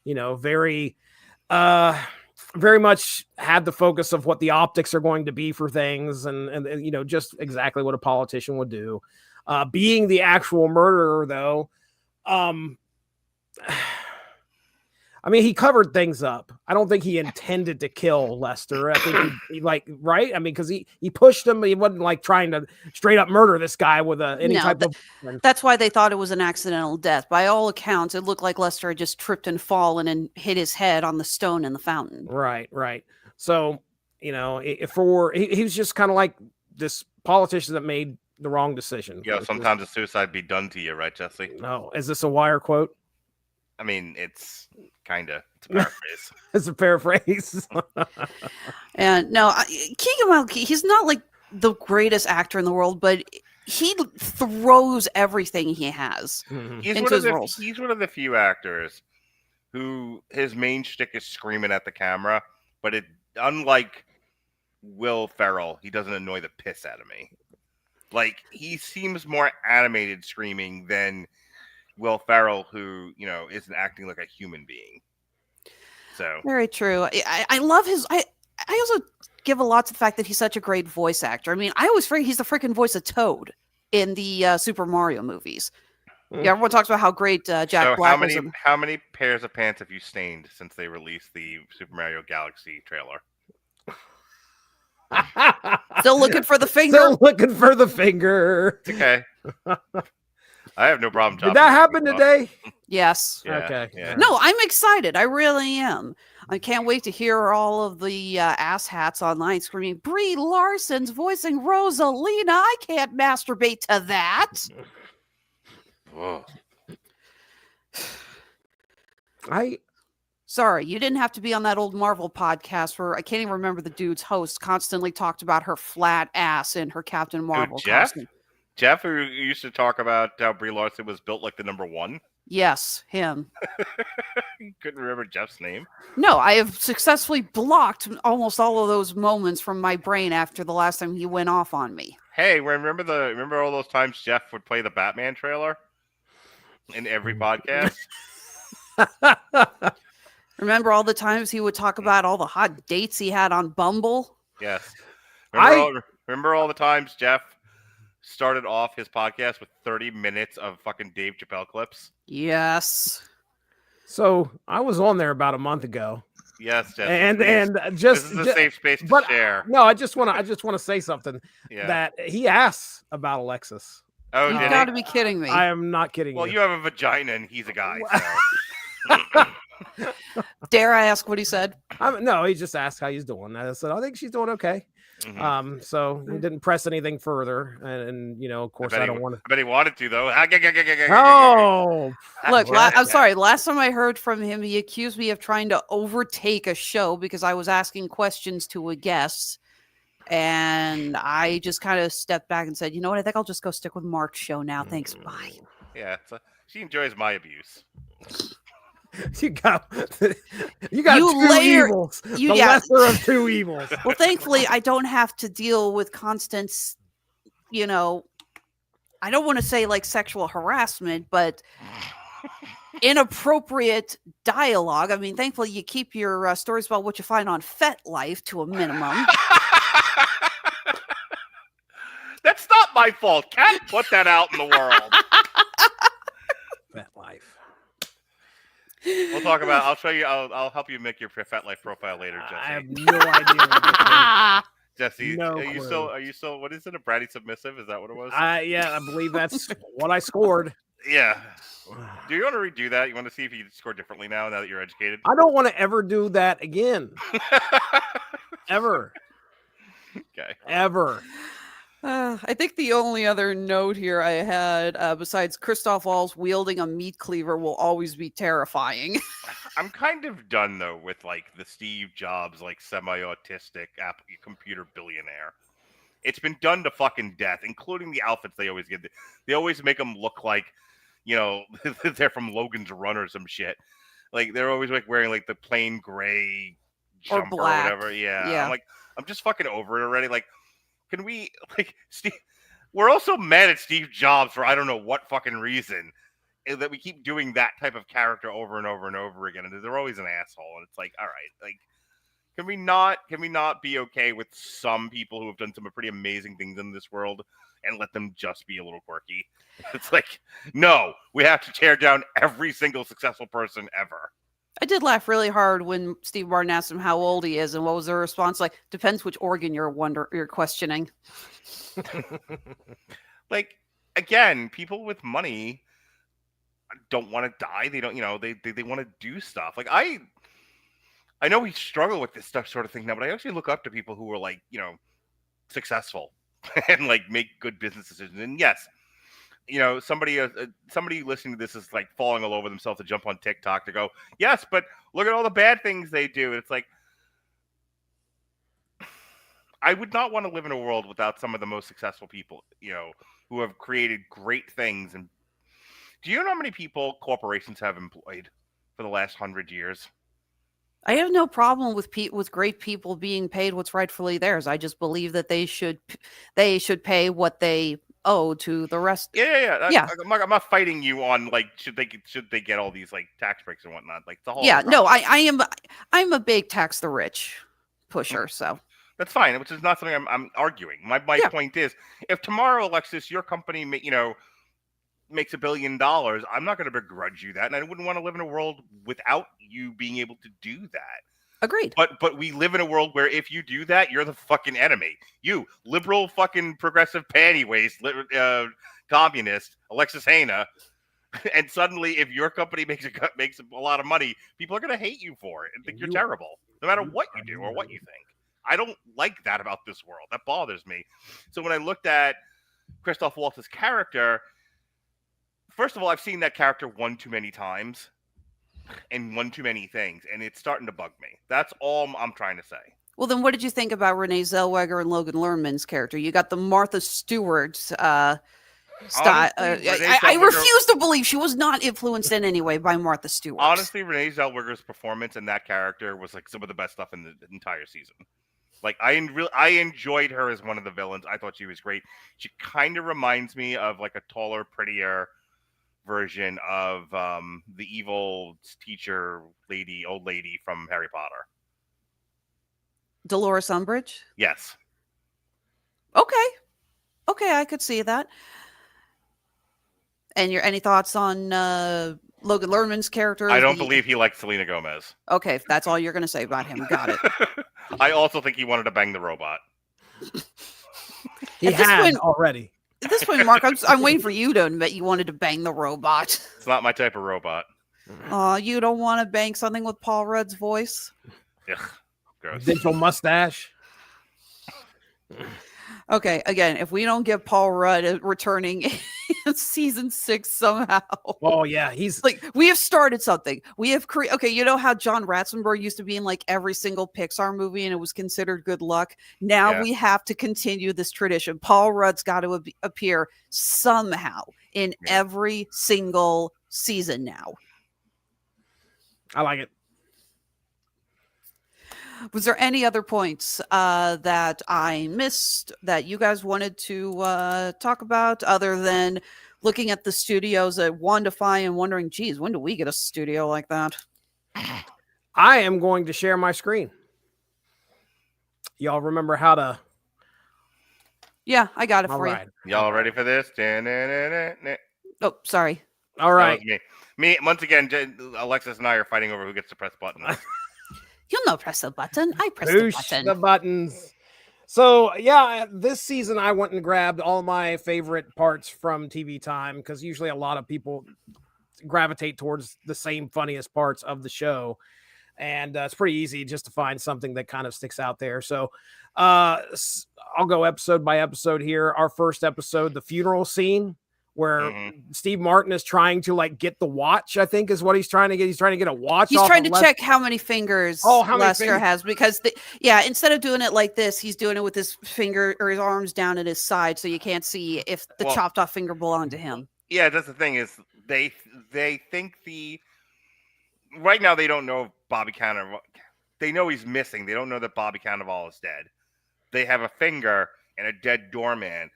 very much had the focus of what the optics are going to be for things, and just exactly what a politician would do. Being the actual murderer, though, he covered things up. I don't think he intended to kill Lester. I think he right? I mean, because he pushed him, but he wasn't like trying to straight up murder this guy with any type of. That's why they thought it was an accidental death. By all accounts, it looked like Lester had just tripped and fallen and hit his head on the stone in the fountain. Right. So, he was just kind of like this politician that made the wrong decision. Yeah, sometimes a suicide be done to you, right, Jesse? No, is this a Wire quote? I mean, it's kind of a paraphrase. It's a paraphrase. And no, Keegan-Michael Key, he's not like the greatest actor in the world, but he throws everything he has into his roles. He's one of the few actors who his main shtick is screaming at the camera, but unlike Will Ferrell, he doesn't annoy the piss out of me. Like, he seems more animated screaming than Will Ferrell, who, isn't acting like a human being. So very true. I love his. I also give a lot to the fact that he's such a great voice actor. I mean, I always forget he's the freaking voice of Toad in the Super Mario movies. Yeah, everyone talks about how great Jack Black was. How many pairs of pants have you stained since they released the Super Mario Galaxy trailer? Still looking for the finger. Still looking for the finger. Okay. I have no problem. Did that happen today? Yes. Yeah, okay. Yeah. No, I'm excited. I really am. I can't wait to hear all of the asshats online screaming, Brie Larson's voicing Rosalina. I can't masturbate to that. Whoa. Sorry, you didn't have to be on that old Marvel podcast where I can't even remember the dude's host constantly talked about her flat ass in her Captain Marvel costume. Jeff, who used to talk about how Brie Larson was built like the number one. Yes, him. You couldn't remember Jeff's name? No, I have successfully blocked almost all of those moments from my brain after the last time he went off on me. Hey, remember all those times Jeff would play the Batman trailer in every podcast? Remember all the times he would talk about all the hot dates he had on Bumble? Yes. Remember all the times Jeff started off his podcast with 30 minutes of fucking Dave Chappelle clips? Yes. So I was on there about a month ago. Yes, Jeff. And this is a safe space to share. No, I just want to say something. Yeah. That he asked about Alexis. Oh, you did got to he? be kidding me. I am not kidding. Well, you have a vagina and he's a guy. So. Dare I ask what he said? No, he just asked how he's doing. I said, I think she's doing okay. Mm-hmm. So he didn't press anything further, and of course, I don't want to. I bet he wanted to, though. Oh, look, I'm sorry. Last time I heard from him, he accused me of trying to overtake a show because I was asking questions to a guest, and I just kind of stepped back and said, "You know what? I think I'll just go stick with Mark's show now. Thanks, bye." Yeah, she enjoys my abuse. You got two evils. The lesser of two evils. Well, thankfully, I don't have to deal with constant, I don't want to say like sexual harassment, but inappropriate dialogue. I mean, thankfully, you keep your stories about what you find on FetLife to a minimum. That's not my fault. Can't put that out in the world. FetLife. We'll talk about. I'll show you. I'll help you make your FetLife profile later, Jesse. I have no idea. Jesse, No are you still? What is it? A bratty submissive? Is that what it was? Yeah, I believe that's what I scored. Yeah. Do you want to redo that? You want to see if you score differently now that you're educated? I don't want to ever do that again. Ever. Okay. Ever. I think the only other note here I had, besides Christoph Waltz wielding a meat cleaver, will always be terrifying. I'm kind of done though with like the Steve Jobs like semi-autistic computer billionaire. It's been done to fucking death, including the outfits they always get. They always make them look like, they're from Logan's Run or some shit. Like they're always like wearing like the plain gray jumper or black. whatever. Yeah. Yeah. I'm like, I'm just fucking over it already. Like, can we like Steve? We're also mad at Steve Jobs for I don't know what fucking reason that we keep doing that type of character over and over and over again, and they're always an asshole. And it's like, all right, like, can we not be okay with some people who have done some pretty amazing things in this world and let them just be a little quirky? It's like, no, we have to tear down every single successful person ever. I did laugh really hard when Steve Martin asked him how old he is, and what was their response? Like, depends which organ you're questioning. Like, again, people with money don't want to die. They don't, they want to do stuff. Like I know we struggle with this stuff sort of thing now, but I actually look up to people who are like, successful and like make good business decisions. And yes, somebody listening to this is like falling all over themselves to jump on TikTok to go, yes, but look at all the bad things they do. And it's like, I would not want to live in a world without some of the most successful people, who have created great things. And do you know how many people corporations have employed for the last 100 years? I have no problem with great people being paid what's rightfully theirs. I just believe that they should pay what they owe to the rest. Yeah. Yeah. I'm not fighting you on like should they get all these like tax breaks and whatnot. Like the whole. Yeah. No, I'm a big tax the rich pusher. So that's fine, which is not something I'm arguing. My point is, if tomorrow, Alexis, your company makes $1 billion, I'm not going to begrudge you that, and I wouldn't want to live in a world without you being able to do that. Agreed. But we live in a world where if you do that, you're the fucking enemy. You liberal fucking progressive panty waist communist Alexis Hejna, and suddenly if your company makes a lot of money, people are going to hate you for it and think you're terrible, no matter what you do or what you think. I don't like that about this world. That bothers me. So when I looked at Christoph Waltz's character, first of all, I've seen that character one too many times and one too many things, and it's starting to bug me. That's all I'm trying to say. Well, then what did you think about Renee Zellweger and Logan Lerman's character? You got the Martha Stewart style. I refuse to believe she was not influenced in any way by Martha Stewart. Honestly, Renee Zellweger's performance in that character was like some of the best stuff in the entire season. Like I enjoyed her as one of the villains. I thought she was great. She kind of reminds me of like a taller, prettier version of the evil teacher old lady from Harry Potter. Dolores Umbridge? Yes. Okay, I could see that. And any thoughts on Logan Lerman's character? I don't believe he liked Selena Gomez. Okay, if that's all you're going to say about him. Got it. I also think he wanted to bang the robot. He had already. At this point, Mark, I'm waiting for you to admit you wanted to bang the robot. It's not my type of robot. You don't want to bang something with Paul Rudd's voice? Ugh, gross. Digital mustache. Okay, again, if we don't get Paul Rudd returning in season 6 somehow. Oh, yeah. He's like, we have started something. We have okay, you know how John Ratzenberg used to be in like every single Pixar movie and it was considered good luck? Now we have to continue this tradition. Paul Rudd's got to appear somehow in every single season now. I like it. Was there any other points that I missed that you guys wanted to talk about other than looking at the studios at Wandify and wondering, geez, when do we get a studio like that? I am going to share my screen. Y'all remember how to... Yeah, I got it for you. Y'all ready for this? Oh, sorry. All right. Me, once again, Alexis and I are fighting over who gets to press buttons. You'll not press a button. I press the button. The buttons. So, yeah, this season I went and grabbed all my favorite parts from TV Time because usually a lot of people gravitate towards the same funniest parts of the show. And it's pretty easy just to find something that kind of sticks out there. So I'll go episode by episode here. Our first episode, the funeral scene, where Steve Martin is trying to like get the watch, I think is what he's trying to get. He's trying to get a watch. He's trying to check how many fingers Lester has, because instead of doing it like this, he's doing it with his finger or his arms down at his side, so you can't see if the chopped off finger belonged to him. Yeah, that's the thing is they think right now they don't know if Bobby Cannavale. They know he's missing. They don't know that Bobby Cannavale is dead. They have a finger and a dead doorman,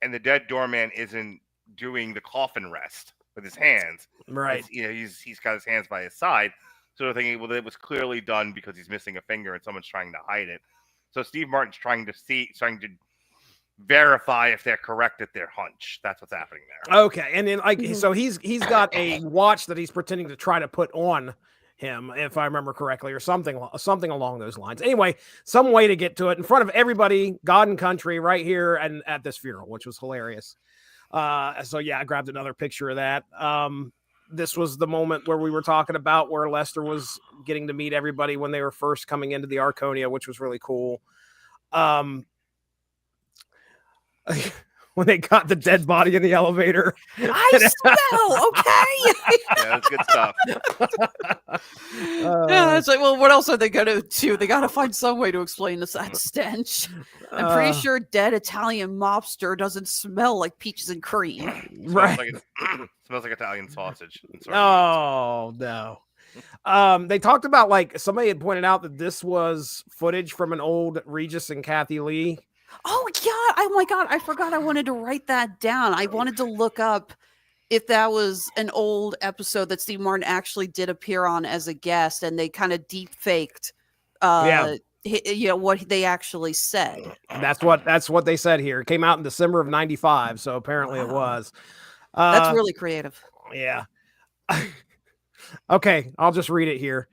and the dead doorman isn't doing the coffin rest with his hands. Right. He's got his hands by his side. So they're thinking, well, it was clearly done because he's missing a finger and someone's trying to hide it. So Steve Martin's trying to verify if they're correct at their hunch. That's what's happening there. Okay. And then so he's got a watch that he's pretending to try to put on him, if I remember correctly, or something along those lines. Anyway, some way to get to it in front of everybody, God and country, right here and at this funeral, which was hilarious. So yeah, I grabbed another picture of that. This was the moment where we were talking about where Lester was getting to meet everybody when they were first coming into the Arconia, which was really cool. When they got the dead body in the elevator. I smell, okay. Yeah, that's good stuff. It's like, well, what else are they going to do? They got to find some way to explain that stench. I'm pretty sure dead Italian mobster doesn't smell like peaches and cream. Right. Smells like Italian sausage. Oh, no. They talked about, like, somebody had pointed out that this was footage from an old Regis and Kathy Lee. Oh, yeah. Oh, my God. I forgot I wanted to write that down. I wanted to look up if that was an old episode that Steve Martin actually did appear on as a guest, and they kind of deep faked what they actually said. That's what they said here. It came out in December of 95, so apparently it was. That's really creative. Yeah. Okay, I'll just read it here.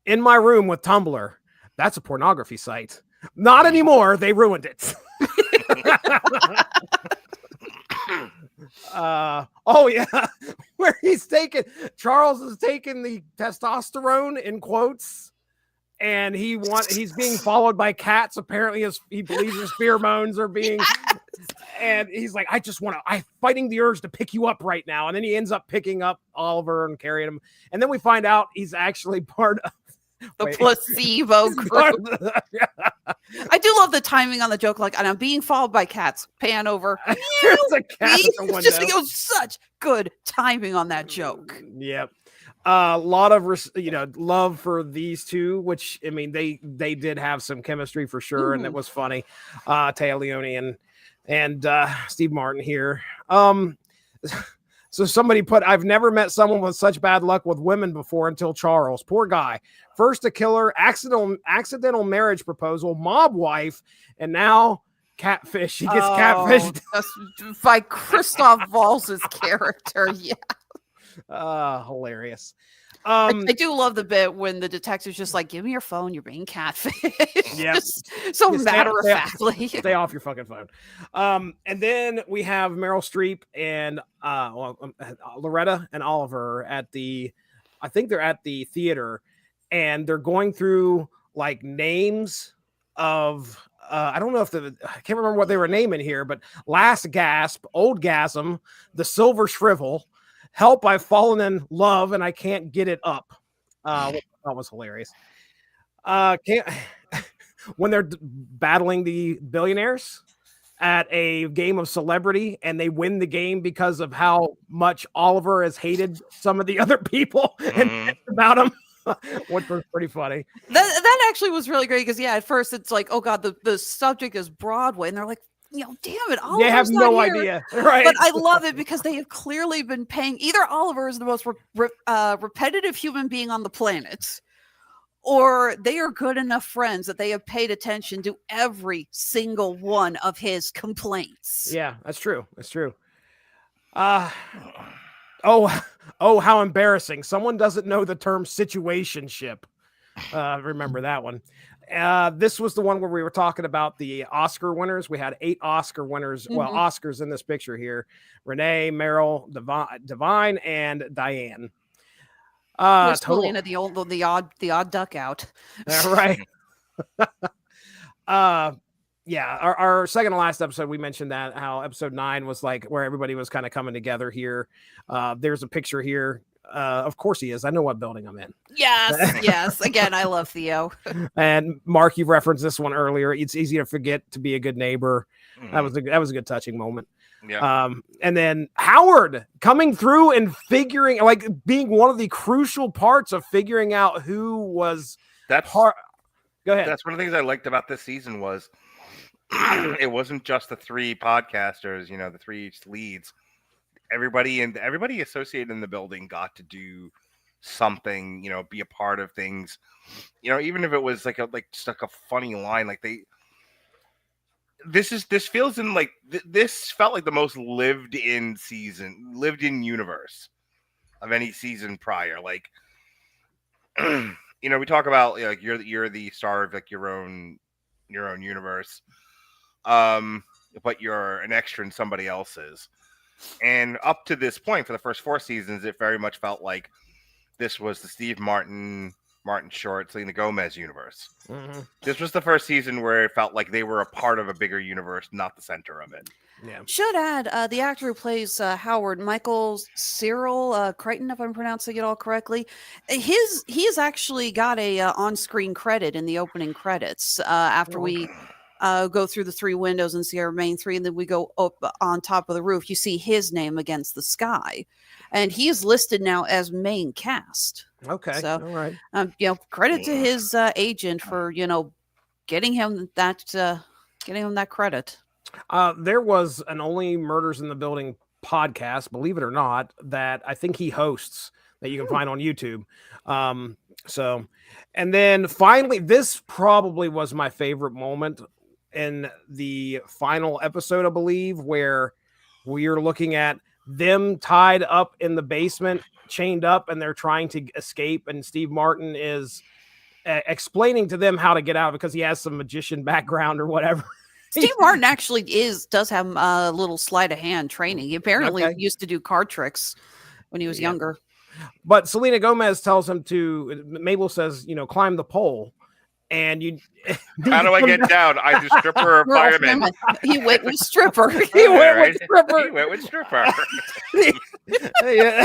In my room with Tumblr. That's a pornography site. Not anymore. They ruined it. Oh yeah, where Charles is taking the testosterone in quotes, and he's being followed by cats. Apparently, he believes his pheromones are being, and he's like, I'm fighting the urge to pick you up right now. And then he ends up picking up Oliver and carrying him, and then we find out he's actually part of the placebo group. I do love the timing on the joke. Like, and I'm being followed by cats. Pan over. There's a cat at the window. Just such good timing on that joke. Yep. A lot of love for these two, which I mean they did have some chemistry for sure, and it was funny. Téa Leoni and Steve Martin here. So somebody put, I've never met someone with such bad luck with women before until Charles. Poor guy. First a killer, accidental marriage proposal, mob wife, and now catfish. He gets catfished. By Christoph Waltz's character. Yeah. Hilarious. I do love the bit when the detective's just like, give me your phone, you're being catfished. Yeah. So matter-of-factly. Stay off your fucking phone. And then we have Meryl Streep and Loretta and Oliver I think they're at the theater, and they're going through like names of I don't know I can't remember what they were naming here, but Last Gasp, Old Gasm, The Silver Shrivel, Help, I've Fallen in Love and I Can't Get It Up. That was hilarious. When they're battling the billionaires at a game of Celebrity, and they win the game because of how much Oliver has hated some of the other people and about him, which was pretty funny. That actually was really great because at first it's like, oh god, the subject is Broadway, and they're like, damn it, Oliver's they have no idea, right? But I love it because they have clearly been paying. Either Oliver is the most repetitive human being on the planet, or they are good enough friends that they have paid attention to every single one of his complaints. Yeah, that's true. That's true. Oh, how embarrassing. Someone doesn't know the term situationship. Remember that one. This was the one where we were talking about the Oscar winners. We had 8 Oscar winners, Oscars in this picture here. Renee, Meryl, Divine, and Diane. Totally into the odd duck out. Right. Yeah, our second to last episode, we mentioned that how episode 9 was like where everybody was kind of coming together here. There's a picture here. Of course he is. I know what building I'm in. Yes. Again, I love Theo. And Mark, you referenced this one earlier. It's easy to forget to be a good neighbor. Mhm. That was a good touching moment. Yeah. And then Howard coming through and figuring, like, being one of the crucial parts of figuring out who was That's part. Go ahead. That's one of the things I liked about this season was it wasn't just the 3 podcasters, the 3 leads. Everybody associated in the building got to do something, be a part of things. Even if it was just a funny line, like this felt like the most lived in universe of any season prior. Like, we talk about like you're the star of like your own universe, but you're an extra in somebody else's. And up to this point, for the first 4 seasons, it very much felt like this was the Steve Martin Short, Selena Gomez universe. Mm-hmm. This was the first season where it felt like they were a part of a bigger universe, not the center of it. Yeah. Should add the actor who plays Howard, Michael Cyril Crichton, if I'm pronouncing it all correctly. He's actually got a on-screen credit in the opening credits after we go through the 3 windows and see our main 3, and then we go up on top of the roof. You see his name against the sky, and he is listed now as main cast. Okay. So, all right. Credit to his agent for getting him that credit. There was an Only Murders in the Building podcast, believe it or not, that I think he hosts that you can find on YouTube. And then finally, this probably was my favorite moment in the final episode, I believe, where we are looking at them tied up in the basement, chained up, and they're trying to escape. And Steve Martin is explaining to them how to get out because he has some magician background or whatever. Steve Martin actually does have a little sleight of hand training. He apparently used to do card tricks when he was younger. But Selena Gomez tells him Mabel says, climb the pole. And how do I get down? I do stripper or fireman. He went with stripper. He went with stripper. Yeah.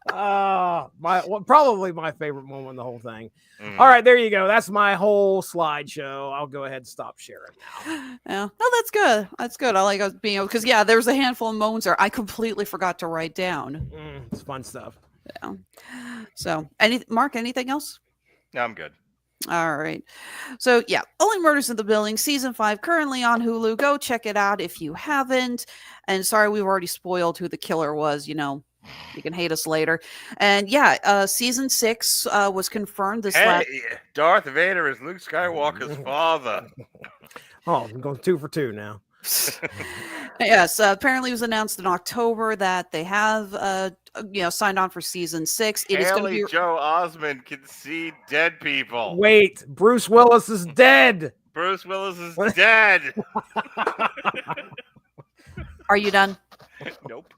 Probably my favorite moment in the whole thing. All right, there you go. That's my whole slideshow. I'll go ahead and stop sharing now. Yeah, no, that's good. That's good. I like us being able because there was a handful of moments there I completely forgot to write down. It's fun stuff. Yeah. So, Mark, anything else? No, I'm good. All right. So, Only Murders in the Building, season 5, currently on Hulu. Go check it out if you haven't. And sorry, we've already spoiled who the killer was. You can hate us later. And season 6 was confirmed this last. Darth Vader is Luke Skywalker's father. Oh, I'm going 2 for 2 now. Yes, apparently it was announced in October that they have signed on for season 6. It is going to be Joe Osmond can see dead people. Wait, Bruce Willis is dead. Bruce Willis is dead. Are you done? Nope.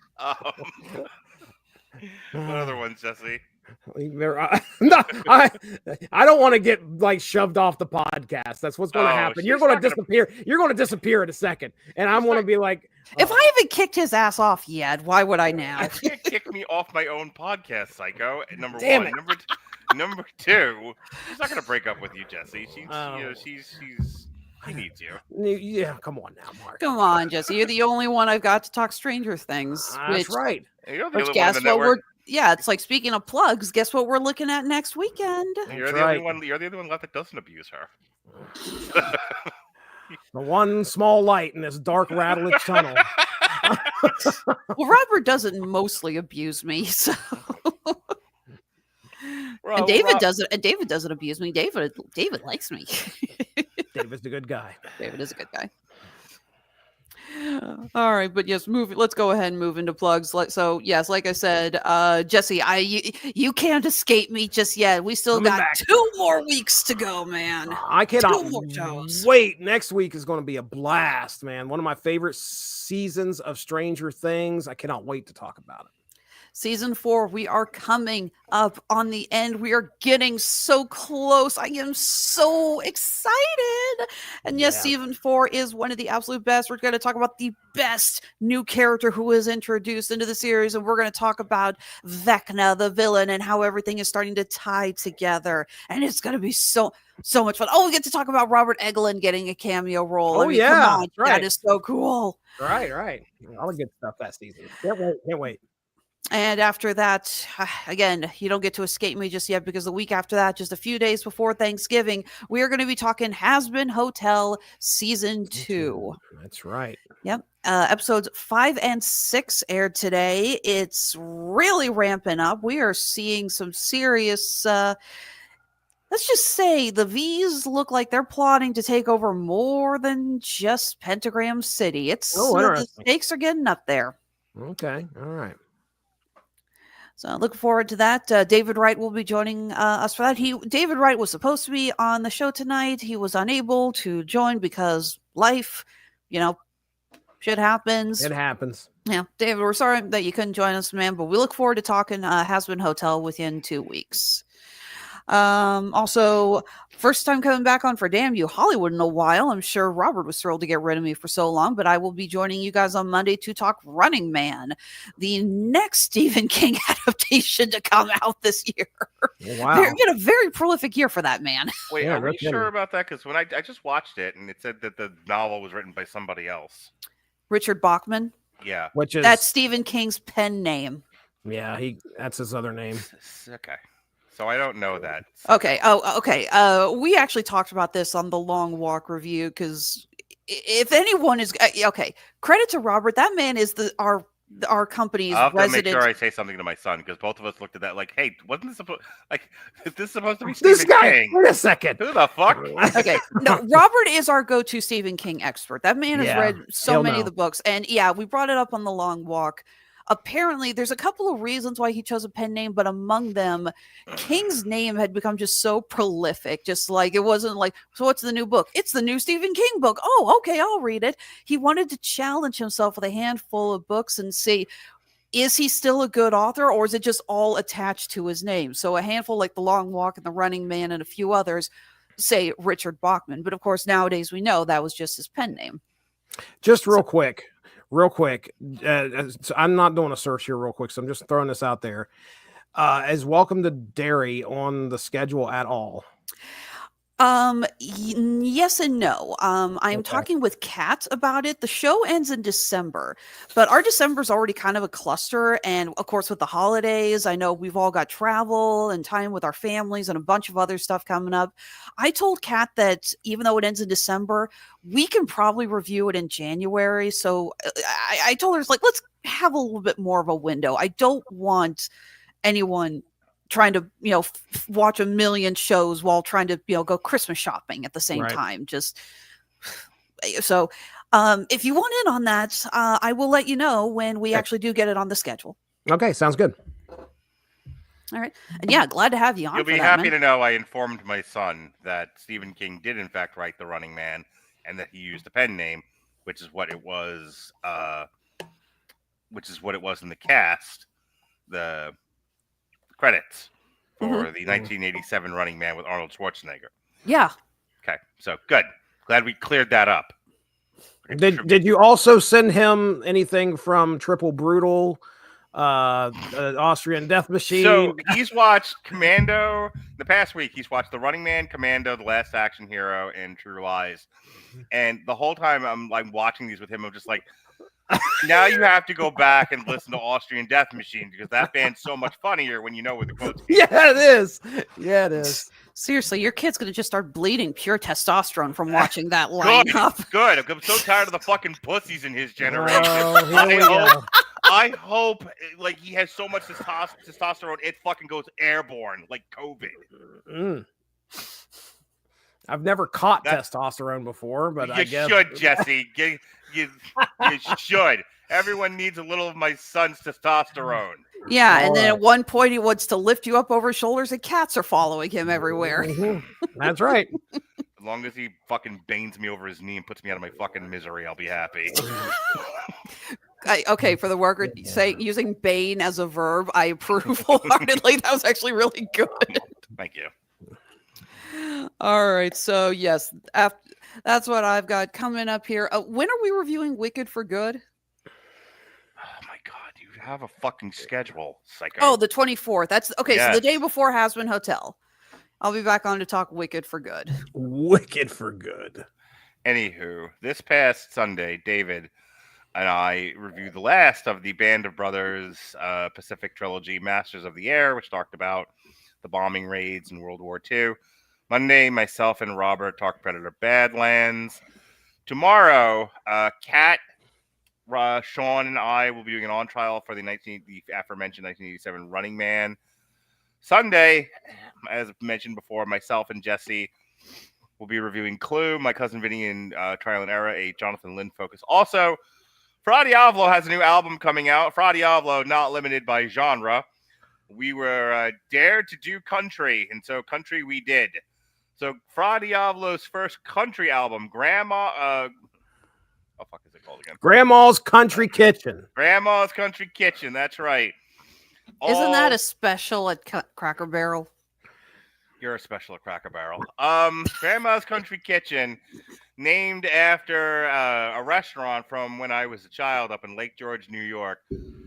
What other ones, Jesse? No, I don't want to get shoved off the podcast. That's what's going to happen. You're going to disappear. You're going to disappear in a second, and I'm going to be like, if I haven't kicked his ass off yet, why would I now? You can't kick me off my own podcast, psycho. Number Damn one. it. Number 2. She's not going to break up with you, Jesse. She's. He needs you. Yeah, come on now, Mark. Come on, Jesse. You're the only one I've got to talk Stranger Things. That's right. You're the only one on the network. It's like speaking of plugs. Guess what we're looking at next weekend? You're the only one. You're the only one left that doesn't abuse her. The one small light in this dark Radulich tunnel. Well, Robert doesn't mostly abuse me, so. And David doesn't. And David doesn't abuse me. David likes me. David's a good guy. David is a good guy. All right, but yes, let's go ahead and move into plugs. So yes, like I said, Jesse, you can't escape me just yet. We still got 2 more weeks to go, man. I cannot 2 more shows. Wait. Next week is going to be a blast, man. One of my favorite seasons of Stranger Things. I cannot wait to talk about it. Season 4, we are coming up on the end. We are getting so close. I am so excited. And yes, Season 4 is one of the absolute best. We're going to talk about the best new character who is introduced into the series. And we're going to talk about Vecna, the villain, and how everything is starting to tie together. And it's going to be so much fun. Oh, we get to talk about Robert Englund getting a cameo role. Oh, yeah. Come on. Right. That is so cool. Right. All the good stuff that season. Can't wait. And after that, again, you don't get to escape me just yet, because the week after that, just a few days before Thanksgiving, we are going to be talking Has Been Hotel Season 2. That's right. Yep. Episodes 5 and 6 aired today. It's really ramping up. We are seeing some serious... let's just say the V's look like they're plotting to take over more than just Pentagram City. It's the stakes are getting up there. Okay. All right. So looking forward to that. David Wright will be joining us for that. David Wright was supposed to be on the show tonight. He was unable to join because life, shit happens. It happens. Yeah, David, we're sorry that you couldn't join us, man, but we look forward to talking Has Been Hotel within 2 weeks. Also, first time coming back on for Damn You Hollywood in a while. I'm sure Robert was thrilled to get rid of me for so long, but I will be joining you guys on Monday to talk Running Man, the next Stephen King adaptation to come out this year. Wow. They're a very prolific year for that man. Wait, are we sure about that? Because when I just watched it and it said that the novel was written by somebody else. Richard Bachman. Yeah. That's Stephen King's pen name. Yeah, that's his other name. Okay. So I don't know that. Okay. Oh, okay. We actually talked about this on the Long Walk review, because if anyone is okay, credit to Robert. That man is our company's I'll have resident. to make sure I say something to my son, because both of us looked at that like, "Hey, wasn't this supposed is this supposed to be This Stephen guy? King? Wait a second. Who the fuck?" Okay, no, Robert is our go-to Stephen King expert. That man has read so many of the books, and we brought it up on the Long Walk. Apparently, there's a couple of reasons why he chose a pen name, but among them, King's name had become just so prolific. Just like, it wasn't like, so what's the new book? It's the new Stephen King book. Oh, okay, I'll read it. He wanted to challenge himself with a handful of books and see, is he still a good author, or is it just all attached to his name? So a handful like The Long Walk and The Running Man and a few others say Richard Bachman. But of course, nowadays we know that was just his pen name. Just real quick. So I'm not doing a search here real quick, so I'm just throwing this out there. Is Welcome to Derry on the schedule at all? Yes and no. I'm talking with Kat about it. The show ends in December, but our December's already kind of a cluster. And of course, with the holidays, I know we've all got travel and time with our families and a bunch of other stuff coming up. I told Kat that even though it ends in December, we can probably review it in January. So I told her, it's like, let's have a little bit more of a window. I don't want anyone trying to watch a million shows while trying to go Christmas shopping at the same time. Just so if you want in on that, I will let you know when we actually do get it on the schedule. Okay, sounds good. All right, and glad to have you on. You'll be happy to know I informed my son that Stephen King did in fact write The Running Man, and that he used a pen name, which is what it was in the cast, the credits for the 1987 Running Man with Arnold Schwarzenegger. Yeah. Okay, so good. Glad we cleared that up. Did you also send him anything from Triple Brutal, Austrian Death Machine? So he's watched Commando. The past week, he's watched The Running Man, Commando, The Last Action Hero, and True Lies. And the whole time I'm like watching these with him, I'm just like, now you have to go back and listen to Austrian Death Machine, because that band's so much funnier when you know where the quotes came from. Yeah, it is. Yeah, it is. Seriously, your kid's going to just start bleeding pure testosterone from watching that lineup. Good. I'm so tired of the fucking pussies in his generation. I hope like he has so much testosterone it fucking goes airborne like COVID. I've never caught testosterone before, but I guess you should, Jesse. You should. Everyone needs a little of my son's testosterone. Yeah, and then at one point he wants to lift you up over his shoulders, and cats are following him everywhere. That's right. As long as he fucking banes me over his knee and puts me out of my fucking misery, I'll be happy. Okay, for the worker, say using Bane as a verb, I approve wholeheartedly. That was actually really good. Thank you. All right, so yes, that's what I've got coming up here. When are we reviewing Wicked for Good? Oh my God, you have a fucking schedule, psycho. Oh, the 24th. That's okay. Yes. So the day before Hasbin Hotel. I'll be back on to talk Wicked for Good. Wicked for Good. Anywho, this past Sunday, David and I reviewed the last of the Band of Brothers Pacific trilogy, Masters of the Air, which talked about the bombing raids in World War II. Monday, myself and Robert talked Predator Badlands. Tomorrow, Kat, Sean, and I will be doing an on trial for the aforementioned 1987 Running Man. Sunday, as mentioned before, myself and Jesse will be reviewing Clue, My Cousin Vinny and Trial and Error, a Jonathan Lynn focus. Also, Fra Diavolo has a new album coming out. Fra Diavolo, not limited by genre. We were dared to do country, and so country we did. So Fra Diavolo's first country album, Grandma... what the fuck is it called again? Grandma's Country Kitchen. Grandma's Country Kitchen, that's right. Isn't that a special at Cracker Barrel? You're a special at Cracker Barrel. Grandma's Country Kitchen, named after a restaurant from when I was a child up in Lake George, New York,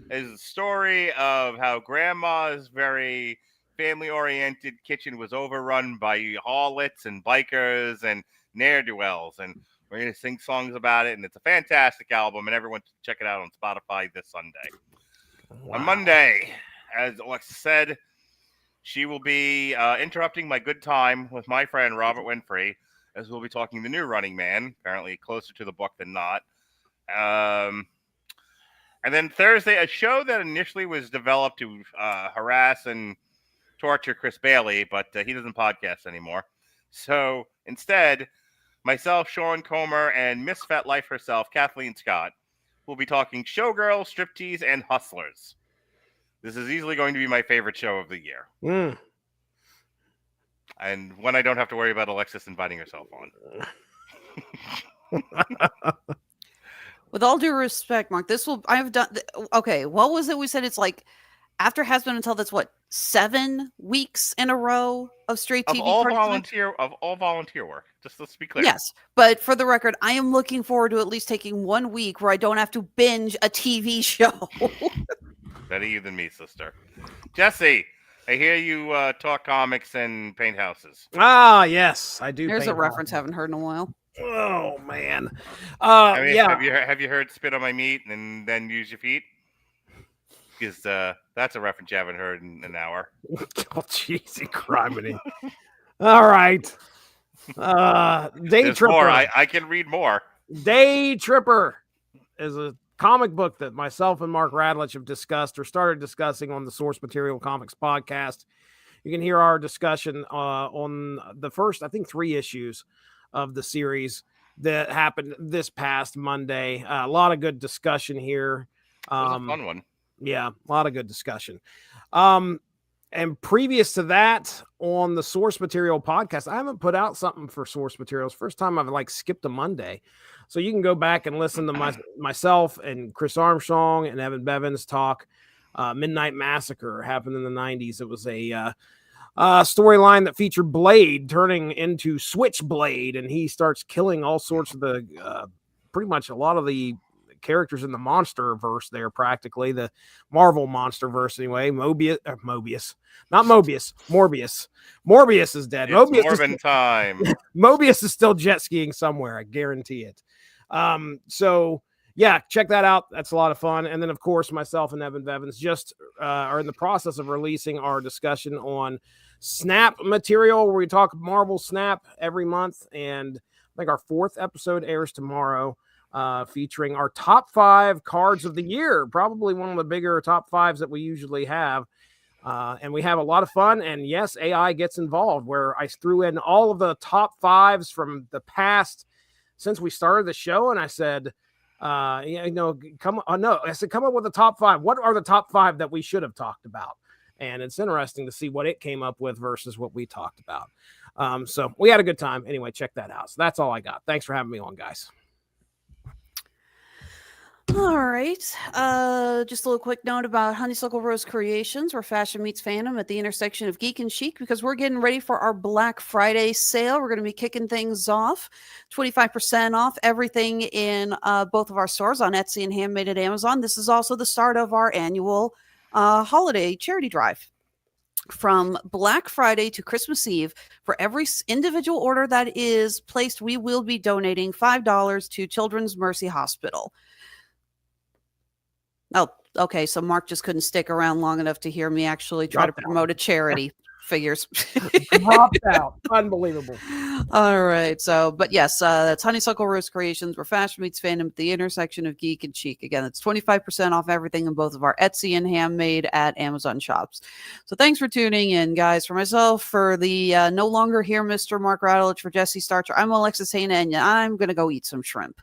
is a story of how Grandma's very family-oriented kitchen was overrun by harlots and bikers and ne'er-do-wells, and we're going to sing songs about it, and it's a fantastic album, and everyone check it out on Spotify this Sunday. Wow. On Monday, as Alexis said, she will be interrupting my good time with my friend Robert Winfrey, as we'll be talking the new Running Man, apparently closer to the book than not. And then Thursday, a show that initially was developed to harass and torture Chris Bailey, but he doesn't podcast anymore. So instead, myself, Sean Comer, and Miss Fat Life herself, Kathleen Scott, will be talking Showgirls, Striptease, and Hustlers. This is easily going to be my favorite show of the year. And when I don't have to worry about Alexis inviting herself on. With all due respect, Mark, I've done. Okay, what was it? We said it's like after Hasbin Until, that's what, 7 weeks in a row of straight TV. Of all volunteer work. Just let's be clear. Yes, but for the record, I am looking forward to at least taking 1 week where I don't have to binge a TV show. Better you than me, sister. Jesse, I hear you talk comics and paint houses. Ah, yes, I do. There's a reference I haven't heard in a while. Oh man, yeah. Have you heard "Spit on My Meat" and then use your feet? Because that's a reference you haven't heard in an hour. Oh, jeez, criminy. All right. Day There's Tripper. More. I can read more. Day Tripper is a comic book that myself and Mark Radulich have discussed or started discussing on the Source Material Comics podcast. You can hear our discussion on the first, I think, 3 issues of the series that happened this past Monday. A lot of good discussion here. It was a fun one. Yeah, a lot of good discussion. And previous to that, on the Source Material podcast, I haven't put out something for Source Materials. First time I've skipped a Monday. So you can go back and listen to myself and Chris Armstrong and Evan Bevins talk Midnight Massacre. Happened in the 90s. It was a storyline that featured Blade turning into Switchblade, and he starts killing all sorts of the pretty much a lot of the characters in the monster verse there, practically the Marvel monster verse anyway. Morbius is dead. Mobius is still jet skiing somewhere, I guarantee it. So yeah, check that out. That's a lot of fun. And then of course myself and Evan Bevins just are in the process of releasing our discussion on Snap material, where we talk Marvel Snap every month, and I think our 4th episode airs tomorrow, featuring our top 5 cards of the year, probably one of the bigger top 5s that we usually have. And we have a lot of fun. And yes, AI gets involved, where I threw in all of the top 5s from the past since we started the show. And I said, I said, come up with the top 5. What are the top 5 that we should have talked about? And it's interesting to see what it came up with versus what we talked about. So we had a good time. Anyway, check that out. So that's all I got. Thanks for having me on, guys. All right. Just a little quick note about Honeysuckle Rose Creations, where fashion meets fandom at the intersection of geek and chic, because we're getting ready for our Black Friday sale. We're going to be kicking things off, 25% off everything in both of our stores on Etsy and Handmade at Amazon. This is also the start of our annual holiday charity drive. From Black Friday to Christmas Eve, for every individual order that is placed, we will be donating $5 to Children's Mercy Hospital. Oh, okay. So Mark just couldn't stick around long enough to hear me actually try to promote a charity. Figures. Dropped out. Unbelievable. All right. So, but yes, that's Honeysuckle Rose Creations, where fashion meets fandom at the intersection of geek and chic. Again, it's 25% off everything in both of our Etsy and Handmade at Amazon shops. So thanks for tuning in, guys. For myself, for the no longer here, Mr. Mark Radulich, for Jesse Starcher, I'm Alexis Hejna, and I'm going to go eat some shrimp.